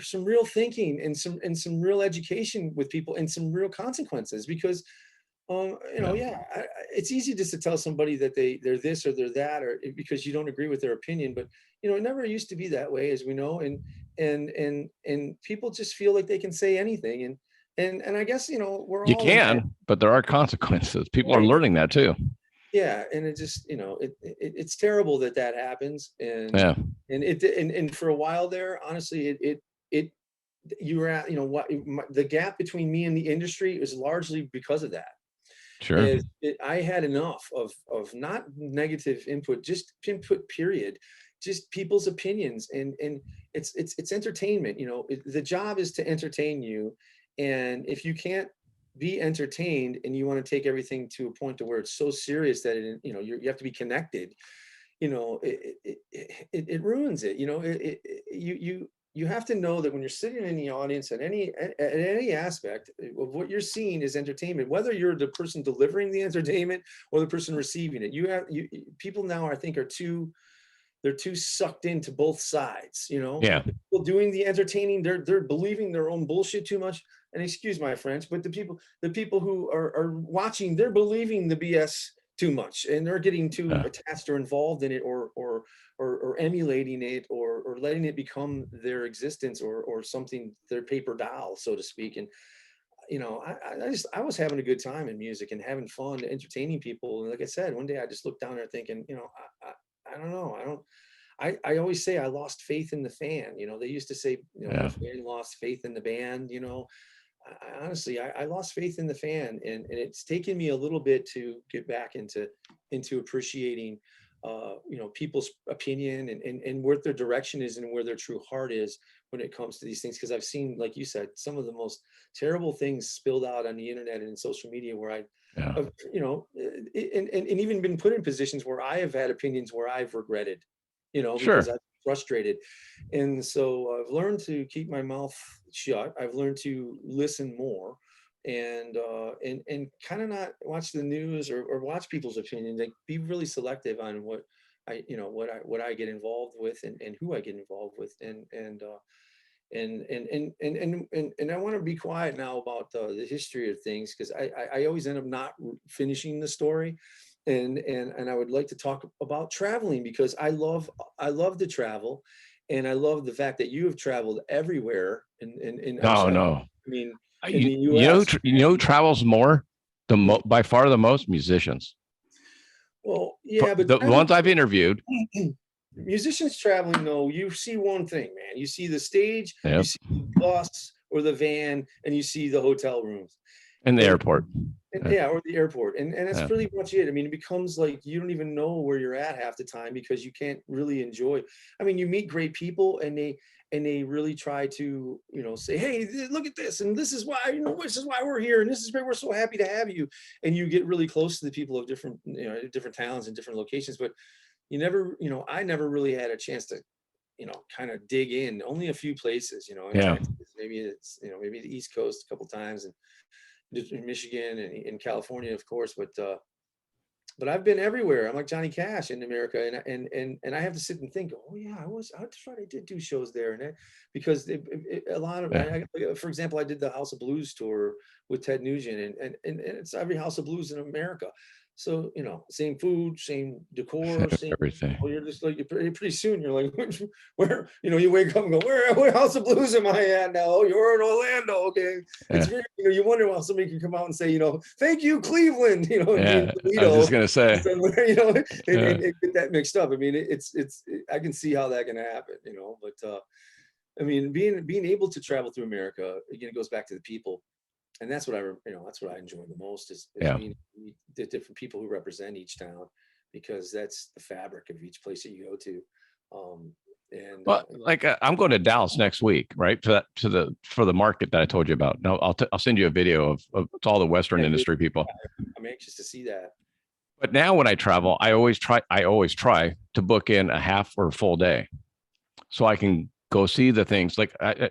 some real thinking and some real education with people and some real consequences, because it's easy just to tell somebody that they're this or they're that, or because you don't agree with their opinion, but it never used to be that way, as we know, and people just feel like they can say anything, and I guess we're you all can, but there are consequences. People are learning that too. Yeah, and it just it's terrible that happens, and for a while there, honestly, you were at the gap between me and the industry is largely because of that. Sure. I had enough of not negative input, just input period, just people's opinions, and it's entertainment. The job is to entertain you, and if you can't be entertained and you want to take everything to a point to where it's so serious that you have to be connected, it ruins it. You have to know that when you're sitting in the audience at any aspect of what you're seeing is entertainment, whether you're the person delivering the entertainment or the person receiving it. People now, I think, they're too sucked into both sides. The people doing the entertaining, they're believing their own bullshit too much. And excuse my French, but the people who are watching, they're believing the BS too much, and they're getting too attached or involved in it, or emulating it, or letting it become their existence, or something, their paper doll, so to speak. And I was having a good time in music and having fun, entertaining people. And like I said, one day I just looked down there thinking, I don't know, I always say I lost faith in the fan. You know, they used to say, you know, the fan lost faith in the band. You know, I honestly, I lost faith in the fan, and it's taken me a little bit to get back into appreciating, you know, people's opinion and where their direction is and where their true heart is when it comes to these things. Because I've seen, like you said, some of the most terrible things spilled out on the internet and in social media where you know, and even been put in positions where I have had opinions where I've regretted, you know, because I've frustrated. And so I've learned to keep my mouth shut. I've learned to listen more and kind of not watch the news or watch people's opinions. Like, be really selective on what I get involved with and who I get involved with. And I want to be quiet now about the history of things, because I always end up not finishing the story. And I would like to talk about traveling, because I love to travel, and I love the fact that you have traveled everywhere. I mean, in the US, you know, who travels more, by far the most? Musicians. Well, yeah, but the ones I've interviewed. Musicians traveling, though, you see one thing, man. You see the stage, you see the bus or the van, and you see the hotel rooms and the airport. Or the airport, and that's pretty much it. I mean, it becomes like you don't even know where you're at half the time, because you can't really enjoy. I mean, you meet great people, and they really try to, you know, say, hey, look at this, and this is why, you know, this is why we're here, and this is why we're so happy to have you. And you get really close to the people of different, you know, different towns and different locations, but you never, you know, I never really had a chance to, you know, kind of dig in. Only a few places, you know, in Texas, maybe it's, you know, maybe the East Coast a couple times, and in Michigan and in California, of course, but I've been everywhere. I'm like Johnny Cash in America, and I have to sit and think, oh yeah, that's right, I did do shows there, and because a lot of, for example, I did the House of Blues tour with Ted Nugent, and it's every House of Blues in America. So, you know, same food, same decor, same everything. Well, you're just like, pretty soon you're like, where, you know, you wake up and go, where House of Blues am I at now? Oh, you're in Orlando, okay. It's very, you know, you wonder why somebody can come out and say, you know, thank you, Cleveland, you know, I was just gonna say, you know, and get that mixed up. I mean, I can see how that can happen, you know, but I mean, being able to travel through America, again, it goes back to the people. And that's what that's what I enjoy the most is meeting the different people who represent each town, because that's the fabric of each place that you go to. I'm going to Dallas next week, right? For the market that I told you about. Now I'll send you a video of all the Western industry people. I'm anxious to see that. But now when I travel, I always try to book in a half or a full day, so I can go see the things. Like I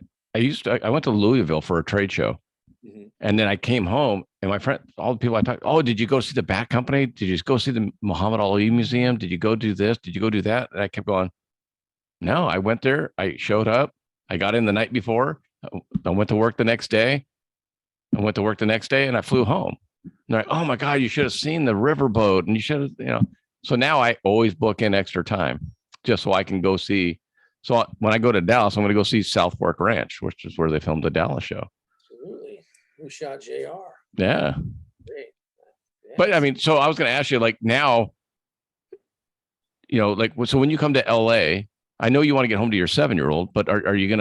went to Louisville for a trade show. Mm-hmm. And then I came home, and my friend, all the people I talked, oh, did you go see the Bat Company? Did you go see the Muhammad Ali Museum? Did you go do this? Did you go do that? And I kept going, no, I went there. I showed up. I got in the night before. I went to work the next day. And I flew home. And they're like, oh my God, you should have seen the riverboat, and you should have, you know. So now I always book in extra time just so I can go see. So when I go to Dallas, I'm going to go see South Fork Ranch, which is where they filmed the Dallas show. Absolutely. Who shot JR? Yeah. Great. Yes. But I mean, so I was going to ask you, like, now, you know, like, so when you come to LA, I know you want to get home to your 7-year-old, but are you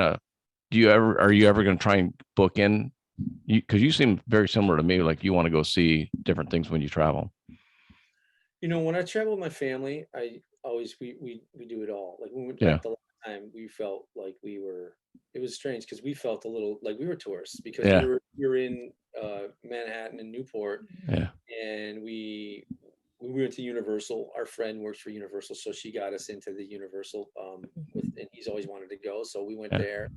ever going to try and book in? Because you seem very similar to me. Like, you want to go see different things when you travel. You know, when I travel with my family, I always, we do it all. Like when we went back the last time, we felt like it was strange because we felt a little like we were tourists, because we were in Manhattan and Newport, and we went to Universal. Our friend works for Universal, so she got us into the Universal, and he's always wanted to go, so we went there,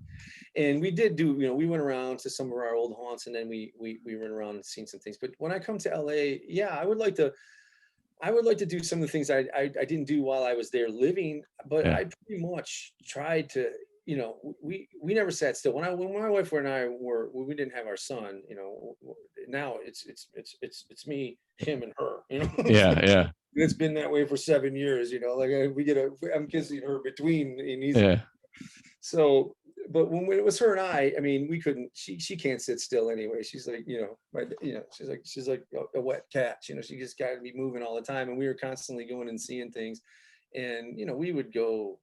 and we did do, you know, we went around to some of our old haunts, and then we went around and seen some things. But when I come to LA, I would like to do some of the things I didn't do while I was there living, but I pretty much tried to, you know, we never sat still. When my wife and I we didn't have our son, you know, now it's me, him, and her, you know. Yeah. It's been that way for 7 years, you know, like I'm kissing her between, and he's so. But when it was her and I mean, we couldn't. She can't sit still anyway. She's like, you know, she's like a wet cat. You know, she just got to be moving all the time. And we were constantly going and seeing things. And you know, we would go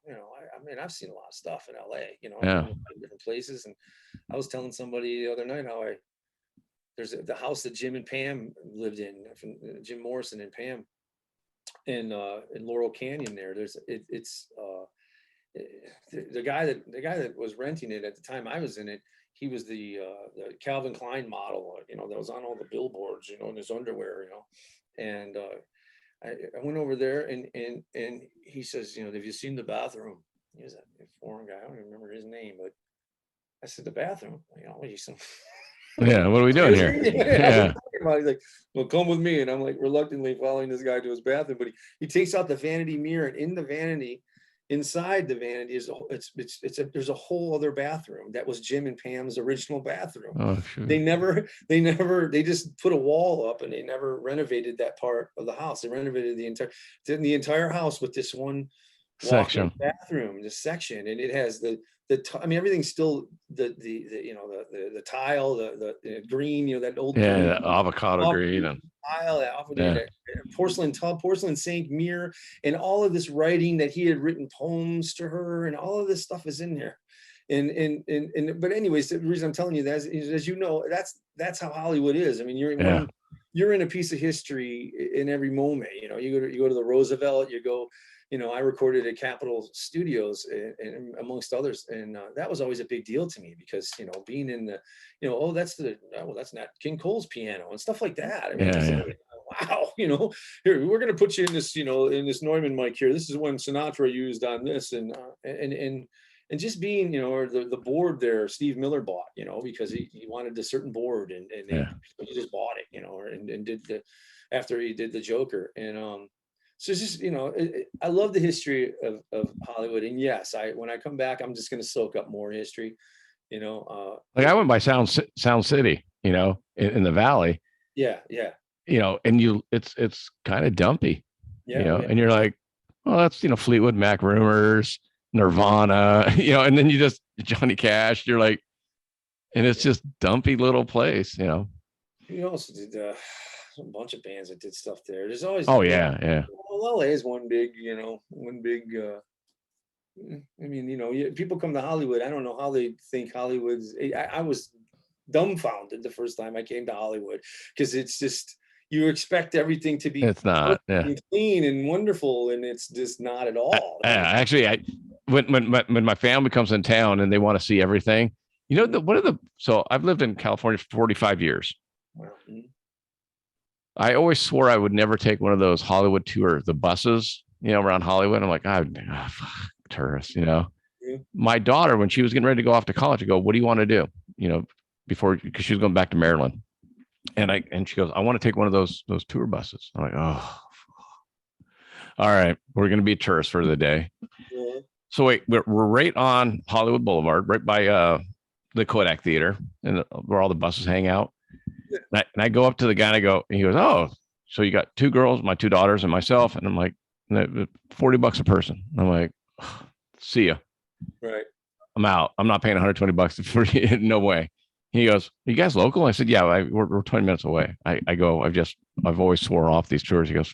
I mean, I've seen a lot of stuff in LA, I've Yeah. been in different places. And I was telling somebody the other night how there's the house that Jim and Pam lived in, Jim Morrison and Pam in Laurel Canyon there. The guy that was renting it at the time I was in it, he was the Calvin Klein model, that was on all the billboards, in his underwear, and I went over there and he says, have you seen the bathroom? He was a foreign guy. I don't even remember his name, but I said, the bathroom, he's some Yeah, what are we doing here? Yeah. He's like, well, come with me. And I'm like reluctantly following this guy to his bathroom, but he takes out the vanity mirror, and in the vanity, inside the vanity there's a whole other bathroom that was Jim and Pam's original bathroom. Oh, sure. They just put a wall up, and they never renovated that part of the house. They renovated the entire house with this one section bathroom, this section, and it has I mean, everything's still the tile, the green, that old avocado green and tile, that porcelain tub, porcelain sink, mirror, and all of this writing that he had written poems to her, and all of this stuff is in there. And but anyways, the reason I'm telling you that is, as you know, that's how Hollywood is. I mean, you're in a piece of history in every moment. You go to the Roosevelt, you go. I recorded at Capitol Studios and amongst others, and that was always a big deal to me because being in the, that's not King Cole's piano and stuff like that. I mean, wow, here we're gonna put you in this, in this Neumann mic here. This is when Sinatra used on this, and just being, or the board there, Steve Miller bought, because he wanted a certain board, and he just bought it, and did after he did the Joker, and so it's just, I love the history of Hollywood. And yes, when I come back, I'm just going to soak up more history, like I went by Sound City, in the Valley. Yeah. And it's kind of dumpy, and you're like, well, that's, Fleetwood Mac, Rumors, Nirvana, and then you just Johnny Cash, you're like, and it's just dumpy little place, You also did a bunch of bands that did stuff there. There's always well, LA is one big, I mean, people come to Hollywood. I don't know how they think Hollywood's. I was dumbfounded the first time I came to Hollywood, because it's just, you expect everything to be, it's not clean and wonderful, and it's just not at all. Actually, when my family comes in town and they want to see everything, so I've lived in California for 45 years. Wow. I always swore I would never take one of those Hollywood tours, the buses, around Hollywood. I'm like, fuck, tourists, My daughter, when she was getting ready to go off to college, I go, what do you want to do? Because she was going back to Maryland. And she goes, I want to take one of those tour buses. I'm like, oh, all right, we're going to be tourists for the day. Yeah. So wait, we're right on Hollywood Boulevard, right by the Kodak Theater, and where all the buses hang out. And I go up to the guy and he goes, oh, so you got two girls, my two daughters and myself. And I'm like, $40 a person. I'm like, see ya. Right. I'm out. I'm not paying $120 for you. No way. He goes, are you guys local? I said, yeah, we're 20 minutes away. I've always swore off these tours. He goes,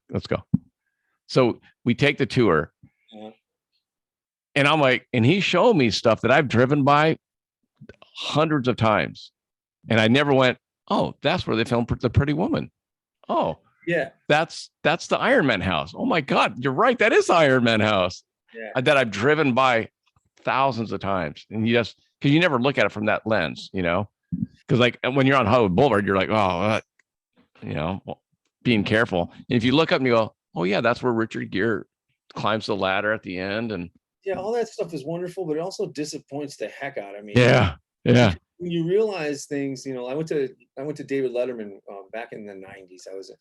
let's go. So we take the tour. Yeah. And I'm like, and he showed me stuff that I've driven by hundreds of times. And I never went, oh, that's where they filmed The Pretty Woman. Oh, yeah. That's the Iron Man house. Oh my God, you're right. That is the Iron Man house. Yeah. That I've driven by thousands of times. And because you never look at it from that lens, because like when you're on Hollywood Boulevard, you're like, oh, being careful. And if you look up and you go, oh yeah, that's where Richard Gere climbs the ladder at the end. And yeah, all that stuff is wonderful, but it also disappoints the heck out of me. Yeah. When you realize things, I went to David Letterman back in the 90s. I was,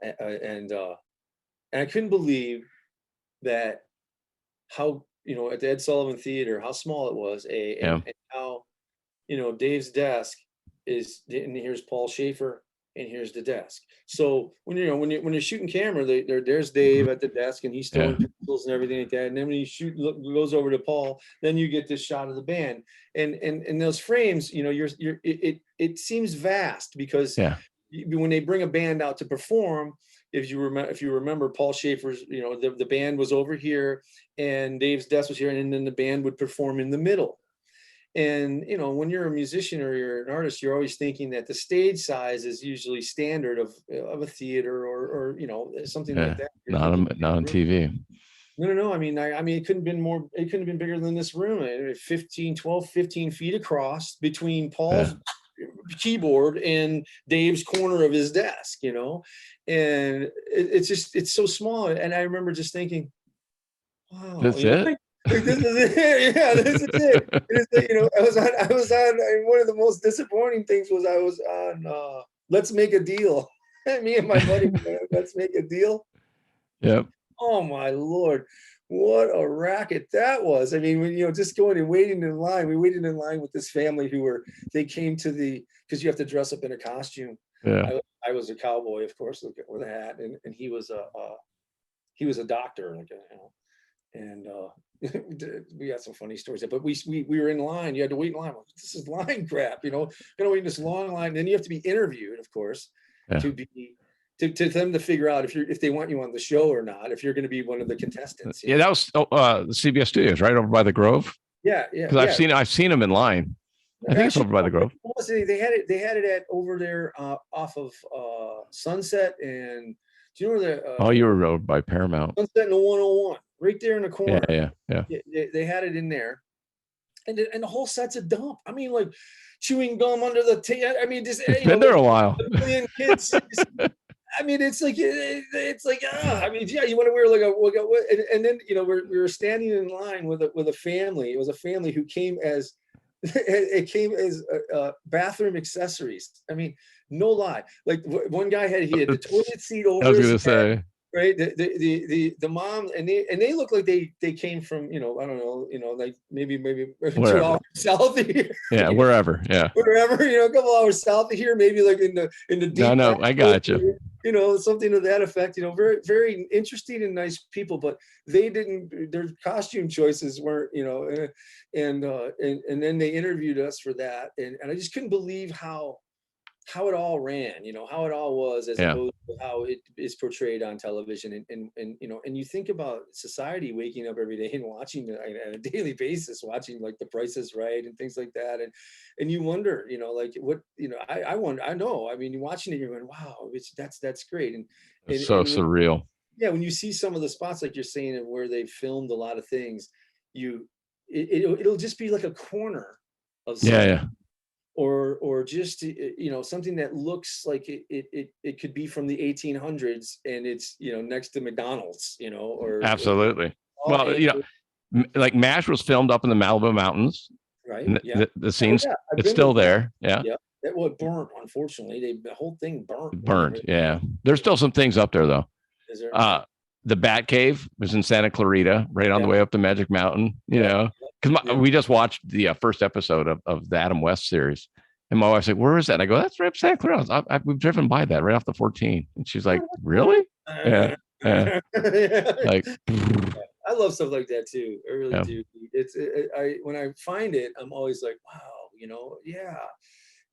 and I couldn't believe that how, at the Ed Sullivan Theater, how small it was, and how, Dave's desk is, and here's Paul Schaefer, and here's the desk. So when you're shooting camera, there's Dave at the desk, and he's throwing pencils and everything like that. And then when you goes over to Paul, then you get this shot of the band, and those frames, it seems vast because when they bring a band out to perform, if you remember Paul Schaefer's, you know, the band was over here and Dave's desk was here, and then the band would perform in the middle. And, you know, when you're a musician or you're an artist, you're always thinking that the stage size is usually standard of a theater or you know, something like that. Not on TV. No. I mean, it couldn't have been bigger than this room. 15 feet across between Paul's keyboard and Dave's corner of his desk, you know, and it's so small. And I remember just thinking, wow, that's it. This is it. Yeah, this is it. You know, I was on one of the most disappointing things was I was on Let's Make a Deal. Me and my buddy, Let's Make a Deal. Yep. Oh my Lord, what a racket that was. I mean, you know, just going and waiting in line. We waited in line with this family they came to because you have to dress up in a costume. Yeah. I was a cowboy, of course, with a hat, and he was a doctor, like, you know, and we had some funny stories. But we were in line. You had to wait in line. This is line crap, you know. Gonna wait in this long line. Then you have to be interviewed, of course, to them to figure out if they want you on the show or not, if you're going to be one of the contestants. Yeah, that was the CBS Studios, right over by the Grove. Yeah. Because I've seen them in line. I think it's over by the Grove. They had it at over there off of Sunset, and do you know where you were over by Paramount. Sunset and the 101, right there in the corner. Yeah. They had it in there, and the whole set's a dump. I mean, like chewing gum under the table. I mean, just it's been there a while. A million kids. I mean, it's like, I mean, yeah, you want to wear and then, you know, we were standing in line with a family. It was a family who came as bathroom accessories. I mean, no lie. Like one guy had the toilet seat over. I was going to say. Right, the mom and they look like they came from, you know, I don't know, you know, like maybe 2 hours south of here. Yeah, wherever, you know, a couple hours south of here, maybe like in the deep. No, I got you. You know, something to that effect. You know, very very interesting and nice people, but their costume choices weren't, you know, and then they interviewed us for that, and I just couldn't believe how it all ran, you know, how it all was, as opposed to how it is portrayed on television. And you know, and you think about society waking up every day and watching on a daily basis, watching like The Price is Right and things like that. And you wonder, you know, like what, you know, I wonder, I know, I mean, watching it, you're going, wow, that's great. And so surreal. Yeah. When you see some of the spots, like you're saying, and where they filmed a lot of things, it'll just be like a corner of something. Or just, you know, something that looks like it could be from the 1800s, and it's, you know, next to McDonald's, you know, or absolutely. Well, you know, like MASH was filmed up in the Malibu Mountains, right? Yeah, the scenes, it's still there. Yeah. Well, it burnt, unfortunately. The whole thing burnt. Right? Yeah. There's still some things up there though. Is there? The Bat Cave was in Santa Clarita, right on the way up to Magic Mountain, you know, because we just watched the first episode of the Adam West series. And my wife's like, where is that? And I go, that's right up Santa Clarita. We've driven by that right off the 14. And she's like, really? Yeah. Like, I love stuff like that too. I really do. When I find it, I'm always like, wow, you know,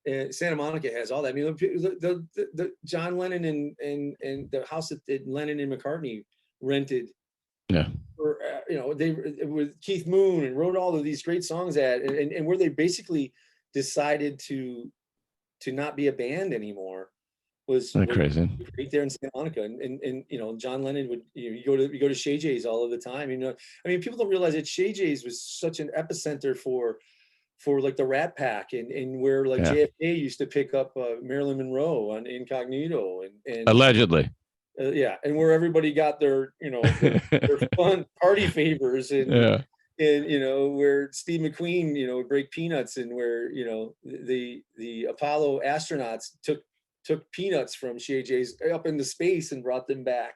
And Santa Monica has all that. I mean, the John Lennon and the house that Lennon and McCartney rented. Yeah. For, you know, they with Keith Moon and wrote all of these great songs and where they basically decided to not be a band anymore was crazy right there in Santa Monica. And you know, John Lennon would, you go to Shay J's all of the time. You know, I mean, people don't realize that Shay J's was such an epicenter for like the Rat Pack and where like JFK used to pick up Marilyn Monroe on Incognito and allegedly. And where everybody got their, you know, their fun party favors and you know, where Steve McQueen, you know, would break peanuts, and where, you know, the Apollo astronauts took peanuts from Shay J's up into space and brought them back.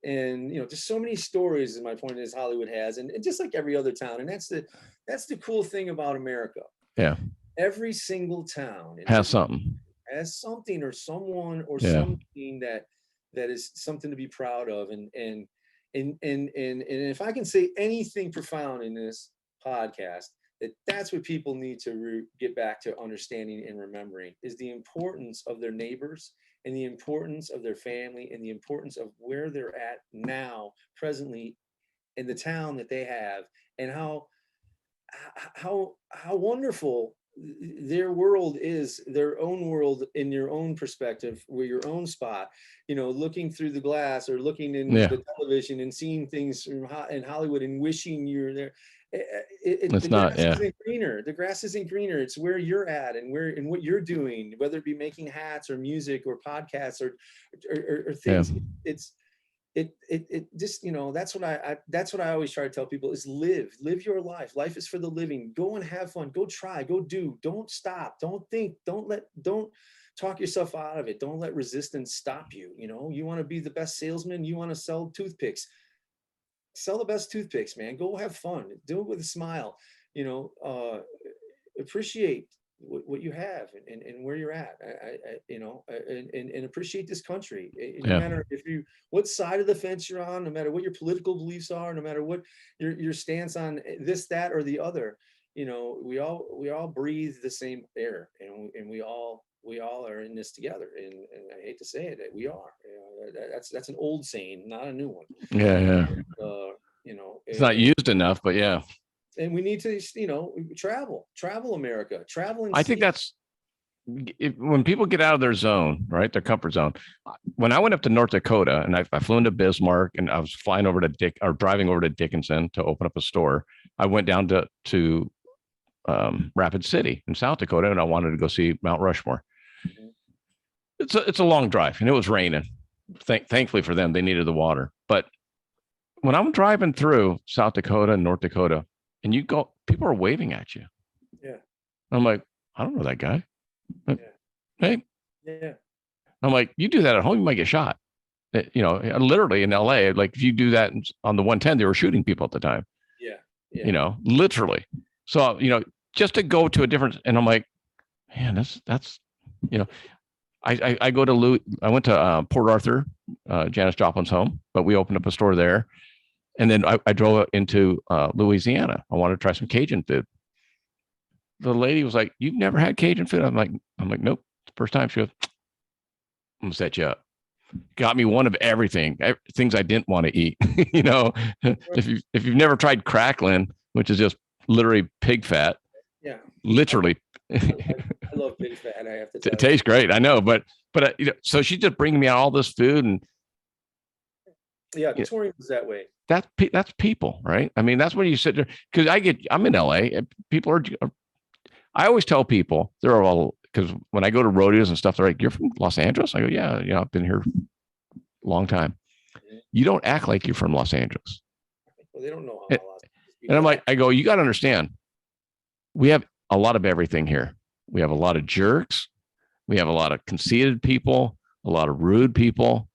And, you know, just so many stories, my point is, Hollywood has, and just like every other town. And that's the cool thing about America. Yeah. Every single town has something or someone or something that is something to be proud of. And if I can say anything profound in this podcast, that's what people need to get back to understanding and remembering, is the importance of their neighbors and the importance of their family and the importance of where they're at now, presently, in the town that they have, and how wonderful their world is, their own world in your own perspective, where your own spot, looking through the glass or looking in the television and seeing things in Hollywood and wishing you're there. It's not, isn't greener. The grass isn't greener. It's where you're at and what you're doing, whether it be making hats or music or podcasts or things. It just, that's what I always try to tell people is live your life. Life is for the living. Go and have fun. Go try, go do. Don't stop. Don't think. Don't talk yourself out of it. Don't let resistance stop you. You want to be the best salesman. You want to sell toothpicks. Sell the best toothpicks, man. Go have fun. Do it with a smile. Appreciate what you have and where you're at. And appreciate this country. No matter what side of the fence you're on, no matter what your political beliefs are, no matter what your stance on this, that, or the other. We all breathe the same air, and we all are in this together. And I hate to say it, we are. That's an old saying, not a new one. It's not used enough, but yeah. And we need to, travel America, travel. And I think that's when people get out of their zone, right? Their comfort zone. When I went up to North Dakota and I flew into Bismarck, and I was flying over to driving over to Dickinson to open up a store. I went down to Rapid City in South Dakota, and I wanted to go see Mount Rushmore. It's a long drive, and it was raining. Thankfully for them, they needed the water. But when I'm driving through South Dakota and North Dakota, and people are waving at you. Yeah. I'm like, I don't know that guy. Yeah. Hey. Yeah. I'm like, you do that at home, you might get shot. Literally in LA, like if you do that on the 110, they were shooting people at the time. Yeah. Literally. So, just to go to a different, and I'm like, man, that's, I went to Port Arthur, Janis Joplin's home, but we opened up a store there. And then I drove into Louisiana. I wanted to try some Cajun food. The lady was like, "You've never had Cajun food?" I'm like, nope. It's the first time. She goes, "I'm gonna set you up." Got me one of everything, things I didn't want to eat. If you've never tried crackling, which is just literally pig fat. Yeah. Literally. I love pig fat. I have to tell it tastes great. I know, but so she's just bringing me out all this food, and the touring was that way. That's people, right? I mean, that's when you sit there, because I'm in LA, and people are. I always tell people they're all, because when I go to rodeos and stuff, they're like, "You're from Los Angeles?" I go, "Yeah, I've been here a long time." Mm-hmm. You don't act like you're from Los Angeles. Well, they don't know how. And I'm like, I go, you got to understand, we have a lot of everything here. We have a lot of jerks. We have a lot of conceited people, a lot of rude people,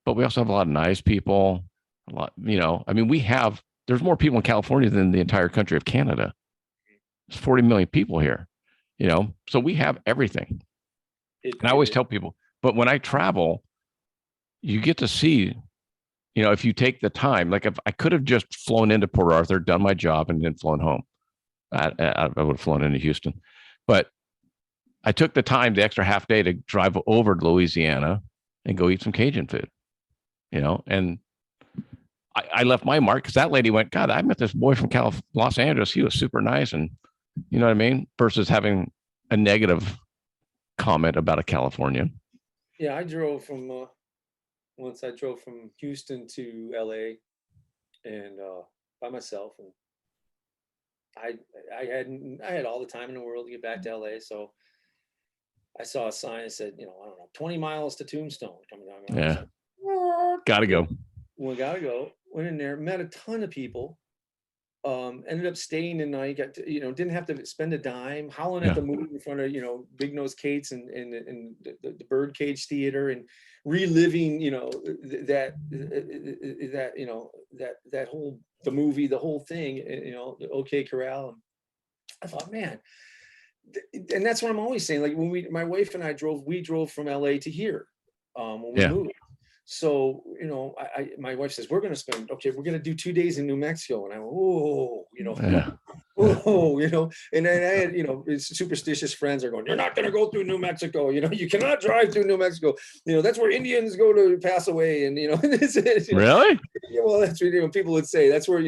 but we also have a lot of nice people. A lot, there's more people in California than the entire country of Canada. There's 40 million people here, so we have everything. And I always tell people, but when I travel, you get to see, if you take the time, like if I could have just flown into Port Arthur, done my job, and then flown home, I would have flown into Houston. But I took the time, the extra half day, to drive over to Louisiana and go eat some Cajun food, and I left my mark, because that lady went, God, I met this boy from Los Angeles. He was super nice. And you know what I mean? Versus having a negative comment about a Californian. Yeah. I drove from, once I drove from Houston to LA and by myself. And I had all the time in the world to get back to LA. So I saw a sign that said, 20 miles to Tombstone coming down. Yeah. Gotta go. Well, gotta go. Went in there, met a ton of people. Ended up staying the night. Got to, didn't have to spend a dime. Howling at the movie in front of Big Nose Kate's and the Birdcage Theater, and reliving that whole the whole thing. The OK Corral. And I thought, man, and that's what I'm always saying. Like when my wife and I drove from LA to here when we moved. So, my wife says, we're going to do 2 days in New Mexico. And I went, oh, and then I had, superstitious friends are going, you're not going to go through New Mexico. You cannot drive through New Mexico. That's where Indians go to pass away. And, Really? Well, that's what people would say. That's where,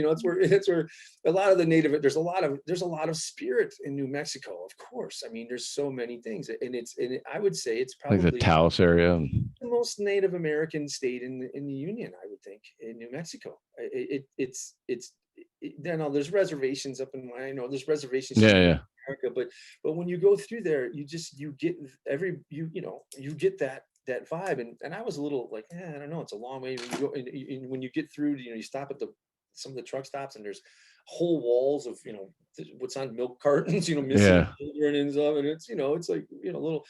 that's where a lot of the native, there's a lot of spirit in New Mexico. Of course. I mean, there's so many things, and I would say it's probably like the Taos area. The most Native American state in the Union, I would think, in New Mexico. It's there's reservations up in I know there's reservations in America, but when you go through there, you get you get that vibe, and I was a little like, I don't know, it's a long way when you go, and when you get through, you stop at some of the truck stops, and there's whole walls of what's on milk cartons, missing children and stuff, and it's like little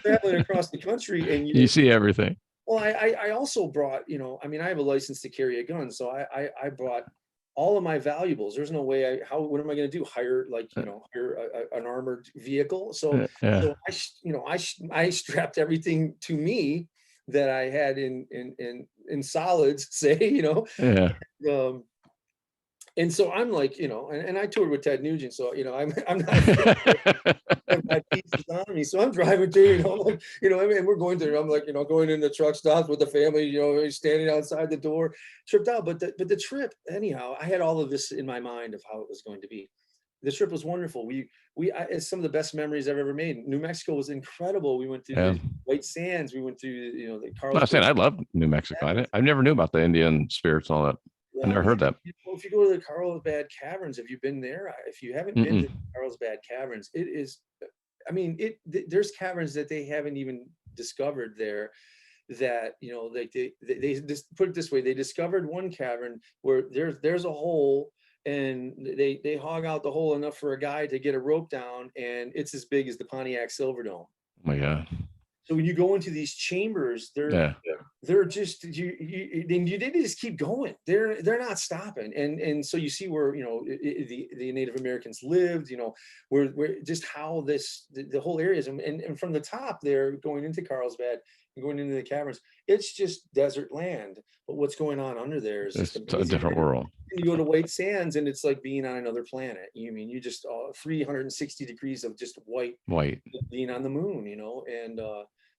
traveling across the country, and you see everything. Well, I also brought I have a license to carry a gun, so I brought all of my valuables. There's no way what am I going to do? Hire an armored vehicle? So I strapped everything to me that I had in solids, say, and so I'm like, and I toured with Ted Nugent, so I'm not I've got pieces on me, so I'm driving through, and we're going through. I'm like, going into truck stops with the family, standing outside the door, tripped out. But the trip, anyhow, I had all of this in my mind of how it was going to be. The trip was wonderful. It's some of the best memories I've ever made. New Mexico was incredible. We went through the White Sands. We went through, the Carlsbad. I'm saying I love New Mexico. I never knew about the Indian spirits and all that. I never heard that. If you go to the Carlsbad Caverns, have you been there? If you haven't been to the Carlsbad Caverns, it is, there's caverns that they haven't even discovered there, that, they just put it this way, they discovered one cavern where there's a hole, and they hog out the hole enough for a guy to get a rope down, and it's as big as the Pontiac Silverdome. Oh my God. So when you go into these chambers, they're just they just keep going. They're not stopping, and so you see where the Native Americans lived. Where just how the whole area is, and from the top there going into Carlsbad and going into the caverns, it's just desert land. But what's going on under there is just a different world. And you go to White Sands, and it's like being on another planet. You just 360 degrees of just white being on the moon. And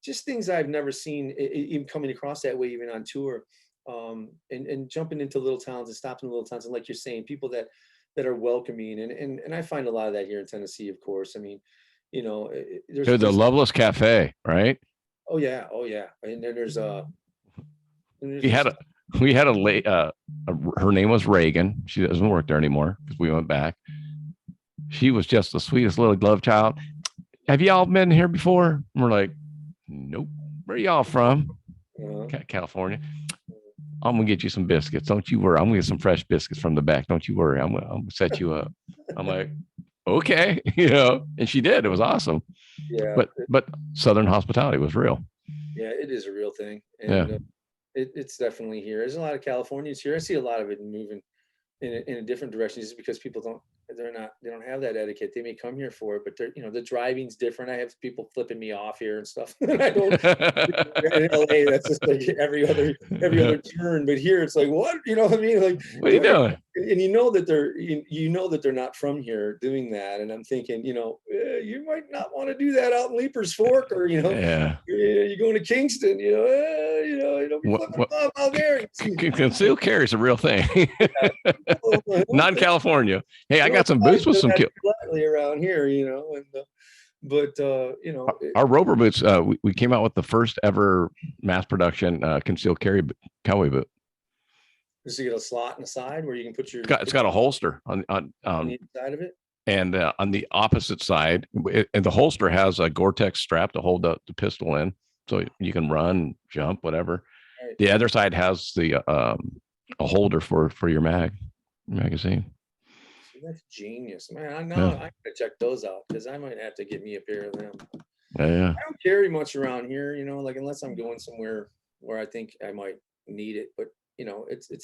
just things I've never seen, even coming across that way, even on tour, and jumping into little towns and stopping in little towns, and like you're saying, people that are welcoming, and I find a lot of that here in Tennessee, of course. There's the Loveless Cafe, right? Oh yeah, and then there's we had a her name was Reagan. She doesn't work there anymore because we went back. She was just the sweetest little glove child. Have y'all been here before? And we're like, nope. Where y'all from? California. I'm gonna get you some biscuits. Don't you worry. I'm gonna get some fresh biscuits from the back. Don't you worry. I'm gonna set you up. I'm like, okay, and she did. It was awesome. Yeah. But Southern hospitality was real. Yeah, it is a real thing. And it's definitely here. There's a lot of Californians here. I see a lot of it moving in a different direction, just because people they don't have that etiquette. They may come here for it, but the driving's different. I have people flipping me off here and stuff. I don't in LA, that's just like every other turn. But here it's like, what? You know what I mean? Like, what are you doing? And that they're not from here doing that. And I'm thinking, you might not want to do that out in Leaper's Fork, or you're going to Kingston, be flipping off out there. Concealed carry is a real thing. Not in California. Hey, I got some boots with some around here, our Rover boots. We came out with the first ever mass production concealed carry cowboy boot. Does it get a slot in the side where you can put your? It's got a holster on the side of it, and on the opposite side, and the holster has a Gore-Tex strap to hold the pistol in, so you can run, jump, whatever. Right. The other side has the a holder for your magazine. That's genius, man. I know. I gotta check those out, because I might have to get me a pair of them. Yeah. I don't carry much around here, unless I'm going somewhere where I think I might need it. But it's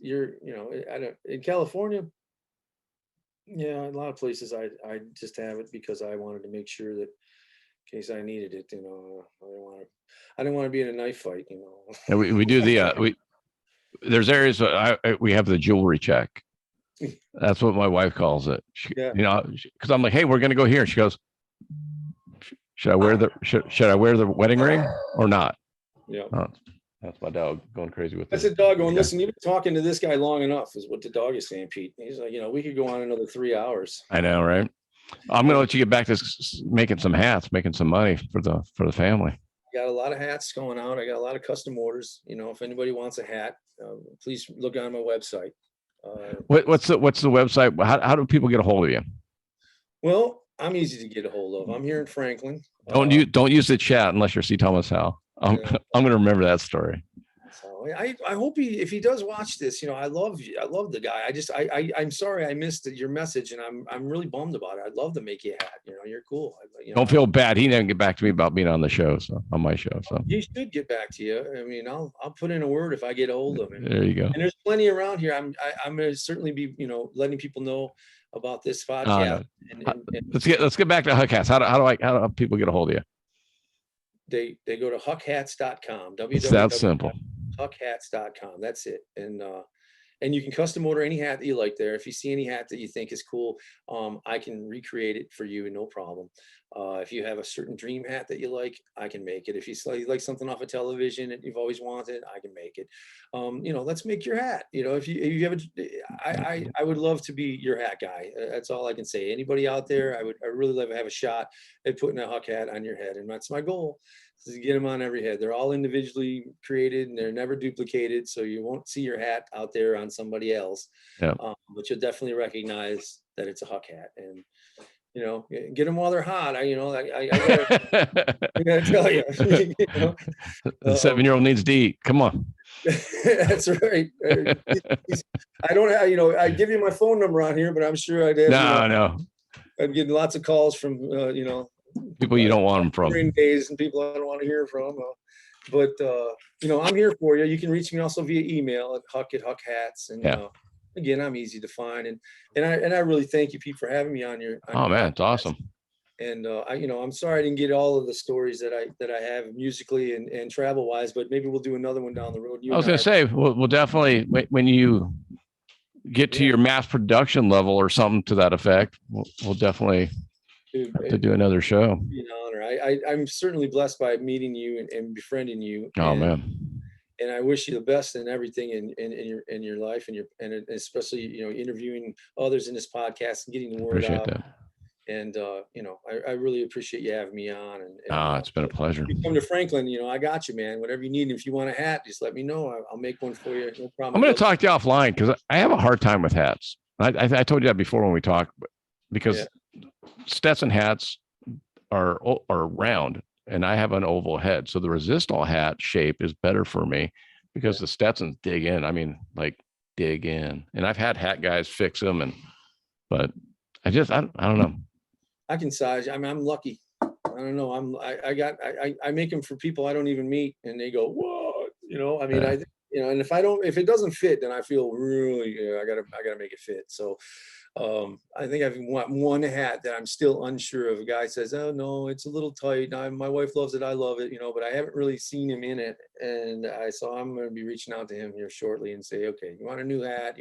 I don't, in California. Yeah, a lot of places I just have it because I wanted to make sure that in case I needed it, I didn't want to be in a knife fight, And we do the there's areas we have the jewelry check. That's what my wife calls it. Yeah. You know, because I'm like, hey, we're gonna go here. She goes, should I wear the should I wear the wedding ring or not? Yeah. Oh, that's my dog going crazy with this. That's a dog going, listen, you've been talking to this guy long enough, is what the dog is saying, Pete. He's like, we could go on another 3 hours. I know, right? I'm gonna let you get back to making some hats, making some money for the family. Got a lot of hats going out. I got a lot of custom orders. If anybody wants a hat, please look on my website. What's the website? How do people get a hold of you? Well, I'm easy to get a hold of. I'm here in Franklin. Don't use the chat unless you're C. Thomas Howell. I'm gonna remember that story. So I hope if he does watch this, I love the guy. I'm sorry I missed your message, and I'm really bummed about it. I'd love to make you a hat. You're cool. Don't feel bad. He didn't get back to me about being on the show, on my show. So he should get back to you. I mean, I'll put in a word if I get a hold of him. There you go. And there's plenty around here. I'm going to certainly be letting people know about this podcast. Let's get back to Huck Hats. How do people get a hold of you? They go to huckhats.com. It's that simple. Huckhats.com. That's it. And you can custom order any hat that you like there. If you see any hat that you think is cool, I can recreate it for you, no problem. If you have a certain dream hat that you like, I can make it. If you like something off of television that you've always wanted, I can make it. Let's make your hat. If you have I would love to be your hat guy. That's all I can say. Anybody out there, I really love to have a shot at putting a Huck hat on your head, and that's my goal. To get them on every head. They're all individually created and they're never duplicated, so you won't see your hat out there on somebody else. Yeah. But you'll definitely recognize that it's a Huck hat, and get them while they're hot. I gotta tell you, the 7-year-old needs to eat. Come on. That's right. I don't have, I give you my phone number on here, but I'm sure I'd have, no. I'm getting lots of calls from people you don't want them from. Days and people I don't want to hear from. But I'm here for you. You can reach me also via email at huck@huckhats. And again, I'm easy to find. And I really thank you, Pete, for having me on your. Oh man, it's awesome. And I'm sorry I didn't get all of the stories that I have musically and travel wise, but maybe we'll do another one down the road. I was going to say, we'll definitely, when you get to your mass production level or something to that effect, we'll definitely have to do another show. Be an honor. I'm certainly blessed by meeting you and befriending you. Oh man. And I wish you the best in everything in your life and especially, interviewing others in this podcast and getting the word Appreciate out. that. And, I really appreciate you having me on. It's been a pleasure. You come to Franklin, I got you, man. Whatever you need. If you want a hat, just let me know. I'll make one for you. No problem. I'm going to talk to you offline because I have a hard time with hats. I told you that before when we talked, because Stetson hats are round and I have an oval head. So the resistol hat shape is better for me because the Stetsons dig in. I mean, like dig in. And I've had hat guys fix them, but I don't know. I can size. I mean, I'm lucky. I don't know. I make them for people I don't even meet, and they go, "What?" I mean, and if it doesn't fit, then I feel really, I gotta make it fit. So, I think I've got one hat that I'm still unsure of. A guy says, "Oh no, it's a little tight." My wife loves it. I love it, but I haven't really seen him in it, and so I'm going to be reaching out to him here shortly and say, "Okay, you want a new hat?"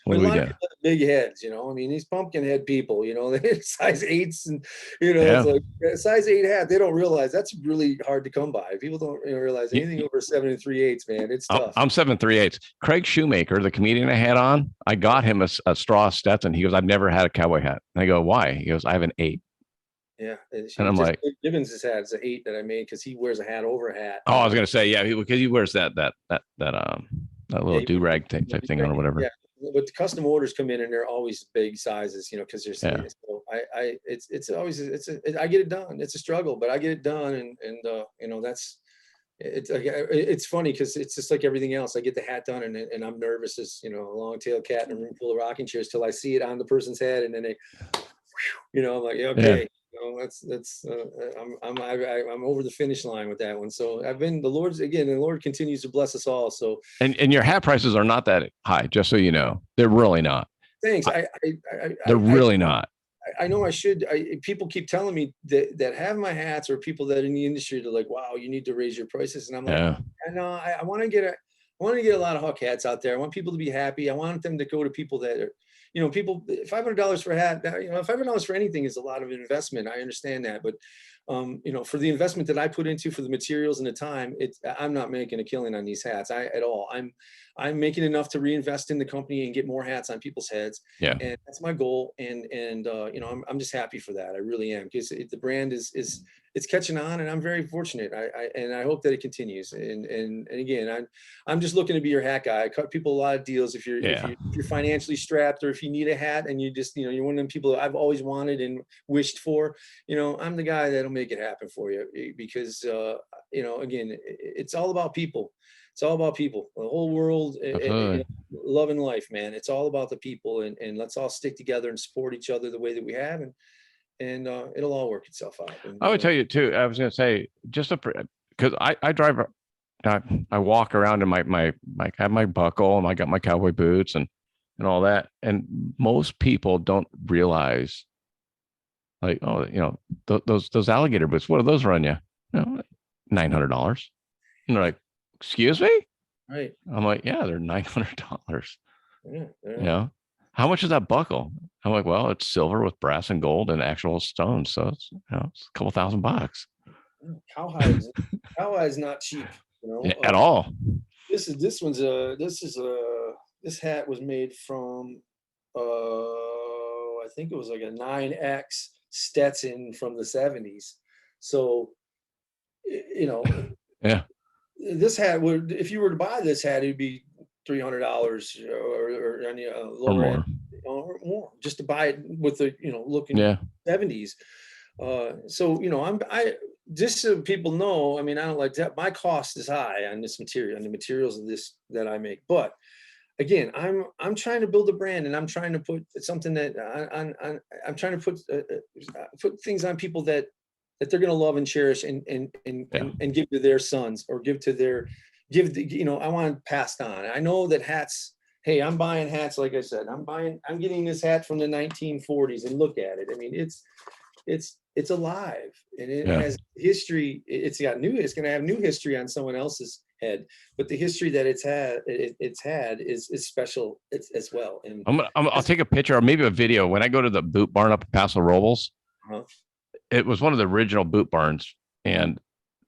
A lot of people have big heads, I mean, these pumpkin head people, they size 8s and, it's like size 8 hat. They don't realize that's really hard to come by. People don't realize anything over 7 3/8, man. It's tough. I'm 7 3/8. Craig Shoemaker, the comedian I had on, I got him a straw Stetson. He goes, "I've never had a cowboy hat." And I go, "Why?" He goes, "I have an 8." Yeah. And I'm like, Gibbons' hat is an 8 that I made because he wears a hat over a hat. Oh, I was going to say, because he wears that little do-rag type thing on or whatever. Yeah. But the custom orders come in and they're always big sizes, because they're so it's always I get it done. It's a struggle, but I get it done, and it's funny because it's just like everything else. I get the hat done and I'm nervous as a long-tailed cat in a room full of rocking chairs till I see it on the person's head, and then they, I'm like, okay. I'm over the finish line with that one. So the Lord continues to bless us all. So and your hat prices are not that high, just so you know. They're really not. Thanks. They're really not. I know I should. People keep telling me that have my hats, or people that are in the industry, they're like, "Wow, you need to raise your prices." And I'm like, I know I want to get a lot of Huck hats out there. I want people to be happy. I want them to go to people that are, you know, people, $500 for a hat, you know, $500 for anything is a lot of investment. I understand that, but you know, for the investment that I put into, for the materials and the time, I'm not making a killing on these hats at all. I'm making enough to reinvest in the company and get more hats on people's heads. Yeah. And that's my goal. And you know, I'm just happy for that. I really am, because the brand is it's catching on, and I'm very fortunate. I hope that it continues. And again, I'm just looking to be your hat guy. I cut people a lot of deals. If you're financially strapped, or if you need a hat and you just, you know, you're one of them people that I've always wanted and wished for, you know, I'm the guy that'll make it happen for you, because you know, again, it's all about people. It's all about people. The whole world, you know, love and life, man. It's all about the people, and let's all stick together and support each other the way that we have, and it'll all work itself out. And, I would tell you too. I was going to say, just because I drive, I walk around in my I have my buckle, and I got my cowboy boots and all that. And most people don't realize, like, oh, you know, those alligator boots, what do those run you? You know, $900. And they're like, excuse me? Right. I'm like, yeah, they're $900. Yeah. You know, how much is that buckle? I'm like, well, it's silver with brass and gold and actual stones, so it's, you know, it's a couple $1,000. Cowhide is not cheap, you know, at all. This hat was made from I think it was like a 9X Stetson from the 70s. So, you know, yeah, this hat would, if you were to buy this hat, it'd be $300 or any lower or more, just to buy it with the, you know, looking 70s. So, you know, just so people know, I mean, I don't like that. My cost is high on this material, on the materials of this that I make. But again, I'm trying to build a brand, and I'm trying to put something that I'm trying to put things on people that they're going to love and cherish and give to their sons, or you know, I want to pass on. I know that hats, hey, I'm buying hats. Like I said, I'm getting this hat from the 1940s, and look at it. I mean, it's alive, and it has history. It's going to have new history on someone else's head, but the history that it's had is special as well. And I'll take a picture or maybe a video when I go to the boot barn up in Paso Robles. It was one of the original boot barns, and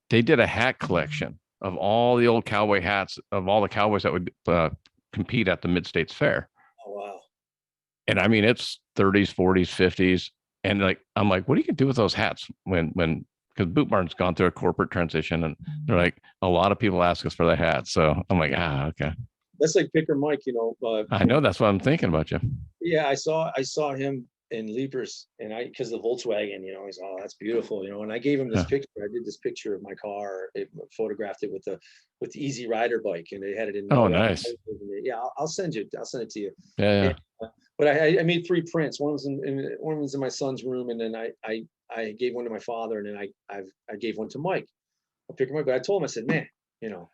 they did a hat collection of all the old cowboy hats of all the cowboys that would compete at the Mid-States Fair. Oh, wow. And I mean, it's 30s, 40s, 50s. And like, I'm like, what do you can do with those hats when, because Boot Barn's gone through a corporate transition, and they're like, a lot of people ask us for the hats. So I'm like, okay. That's like Picker Mike, you know. I know, that's what I'm thinking about you. Yeah, I saw him in Leapers, and because of the Volkswagen, you know, he's, oh, that's beautiful, you know. And I gave him this picture. I did this picture of my car. It photographed it with the Easy Rider bike, and they had it in. Oh, nice. Yeah, I'll send it to you. Yeah. But I made 3 prints. One was in my son's room, and then I gave one to my father, and then I gave one to Mike. I picked him up, but I told him, I said, man, you know,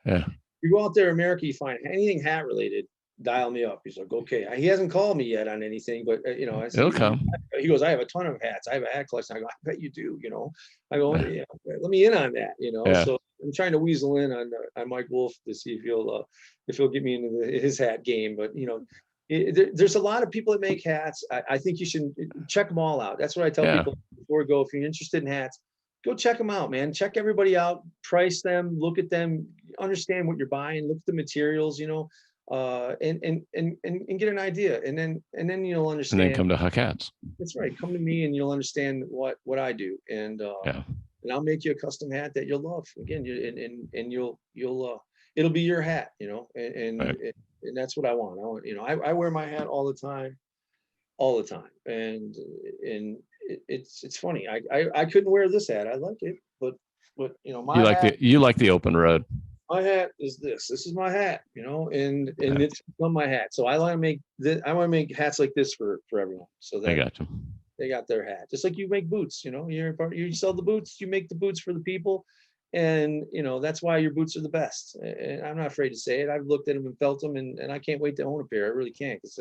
you go out there in America, you find anything hat related, dial me up. He's like, okay. He hasn't called me yet on anything, but you know, I said, it'll come. He goes, I have a ton of hats. I have a hat collection. I go, I bet you do. You know, I go, yeah, let me in on that. You know, so I'm trying to weasel in on Mike Wolf to see if he'll get me into his hat game. But you know, there's a lot of people that make hats. I think you should check them all out. That's what I tell people before we go. If you're interested in hats, go check them out, man. Check everybody out, price them, look at them, understand what you're buying, look at the materials, you know, and get an idea, and then you'll understand. And then come to Huck Hats. That's right. Come to me, and you'll understand what I do, and I'll make you a custom hat that you'll love. Again, you'll it'll be your hat, you know, and that's what I want. You know, I wear my hat all the time, and it's funny. I couldn't wear this hat. I like it, but you know, you like the open road. My hat is this. This is my hat, you know, and it's on my hat. So I want to make this. I want to make hats like this for everyone. So I got you. They got their hat, just like you make boots. You know, you sell the boots. You make the boots for the people, and you know that's why your boots are the best. And I'm not afraid to say it. I've looked at them and felt them, and I can't wait to own a pair. I really can't, because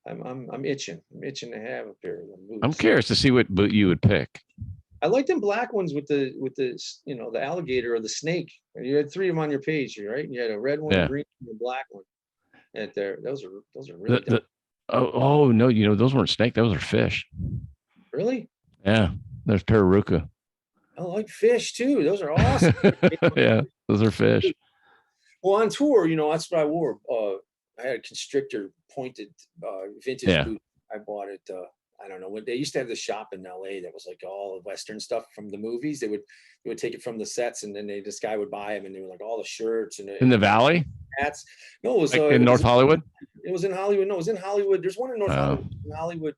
I'm itching. I'm itching to have a pair of them boots. I'm curious to see what boot you would pick. I like them black ones with the you know, the alligator or the snake. And you had 3 of them on your page, right? And you had a red one, a green one, and a black one. And those are really Oh no, those weren't snake. Those are fish. Really? Yeah, there's Pararuca. I like fish too. Those are awesome. Yeah, those are fish. Well, on tour, that's what I wore. I had a constrictor pointed vintage boot. I bought it. I don't know when they used to have the shop in LA that was like all the Western stuff from the movies. They would take it from the sets, and then this guy would buy them, and they were like all the shirts and in the Valley. Hats. No, it was like in North Hollywood. It was in Hollywood. No, it was in Hollywood. There's one in North Hollywood.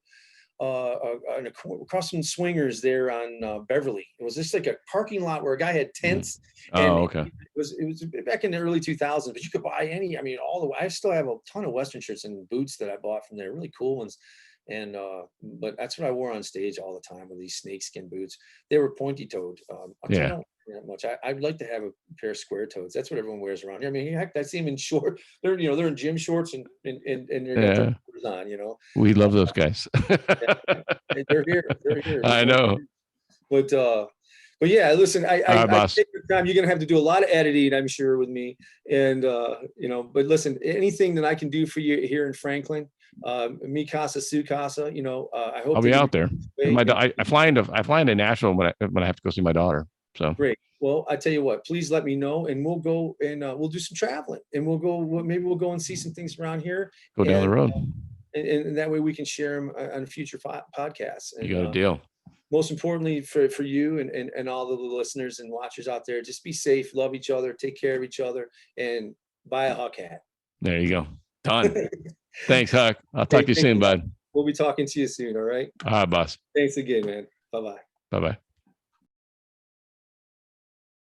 Across from Swingers there on Beverly. It was just like a parking lot where a guy had tents. Okay. It was back in the early 2000s, but you could buy any. I mean, I still have a ton of Western shirts and boots that I bought from there, really cool ones. And but that's what I wore on stage all the time with these snakeskin boots. They were pointy toed. I don't wear that much. I'd like to have a pair of square toes. That's what everyone wears around here. I mean, heck, I see them in short. They're in gym shorts and they're on. We love those guys. They're here. I know. But yeah, listen, I take your time. You're gonna have to do a lot of editing, I'm sure, with me. And but listen, anything that I can do for you here in Franklin, mi casa, su casa, I hope I'll be out there. I fly into Nashville when I have to go see my daughter. So great. Well, I tell you what, please let me know, and we'll go and we'll do some traveling, and maybe we'll go and see some things around here. Go down the road. And that way we can share them on future podcasts. And, you got a deal. Most importantly for you and all the listeners and watchers out there, just be safe, love each other, take care of each other, and buy a Huck hat. There you go. Done. Thanks, Huck. I'll talk to you soon, bud. We'll be talking to you soon. All right. All right, boss. Thanks again, man. Bye-bye. Bye-bye.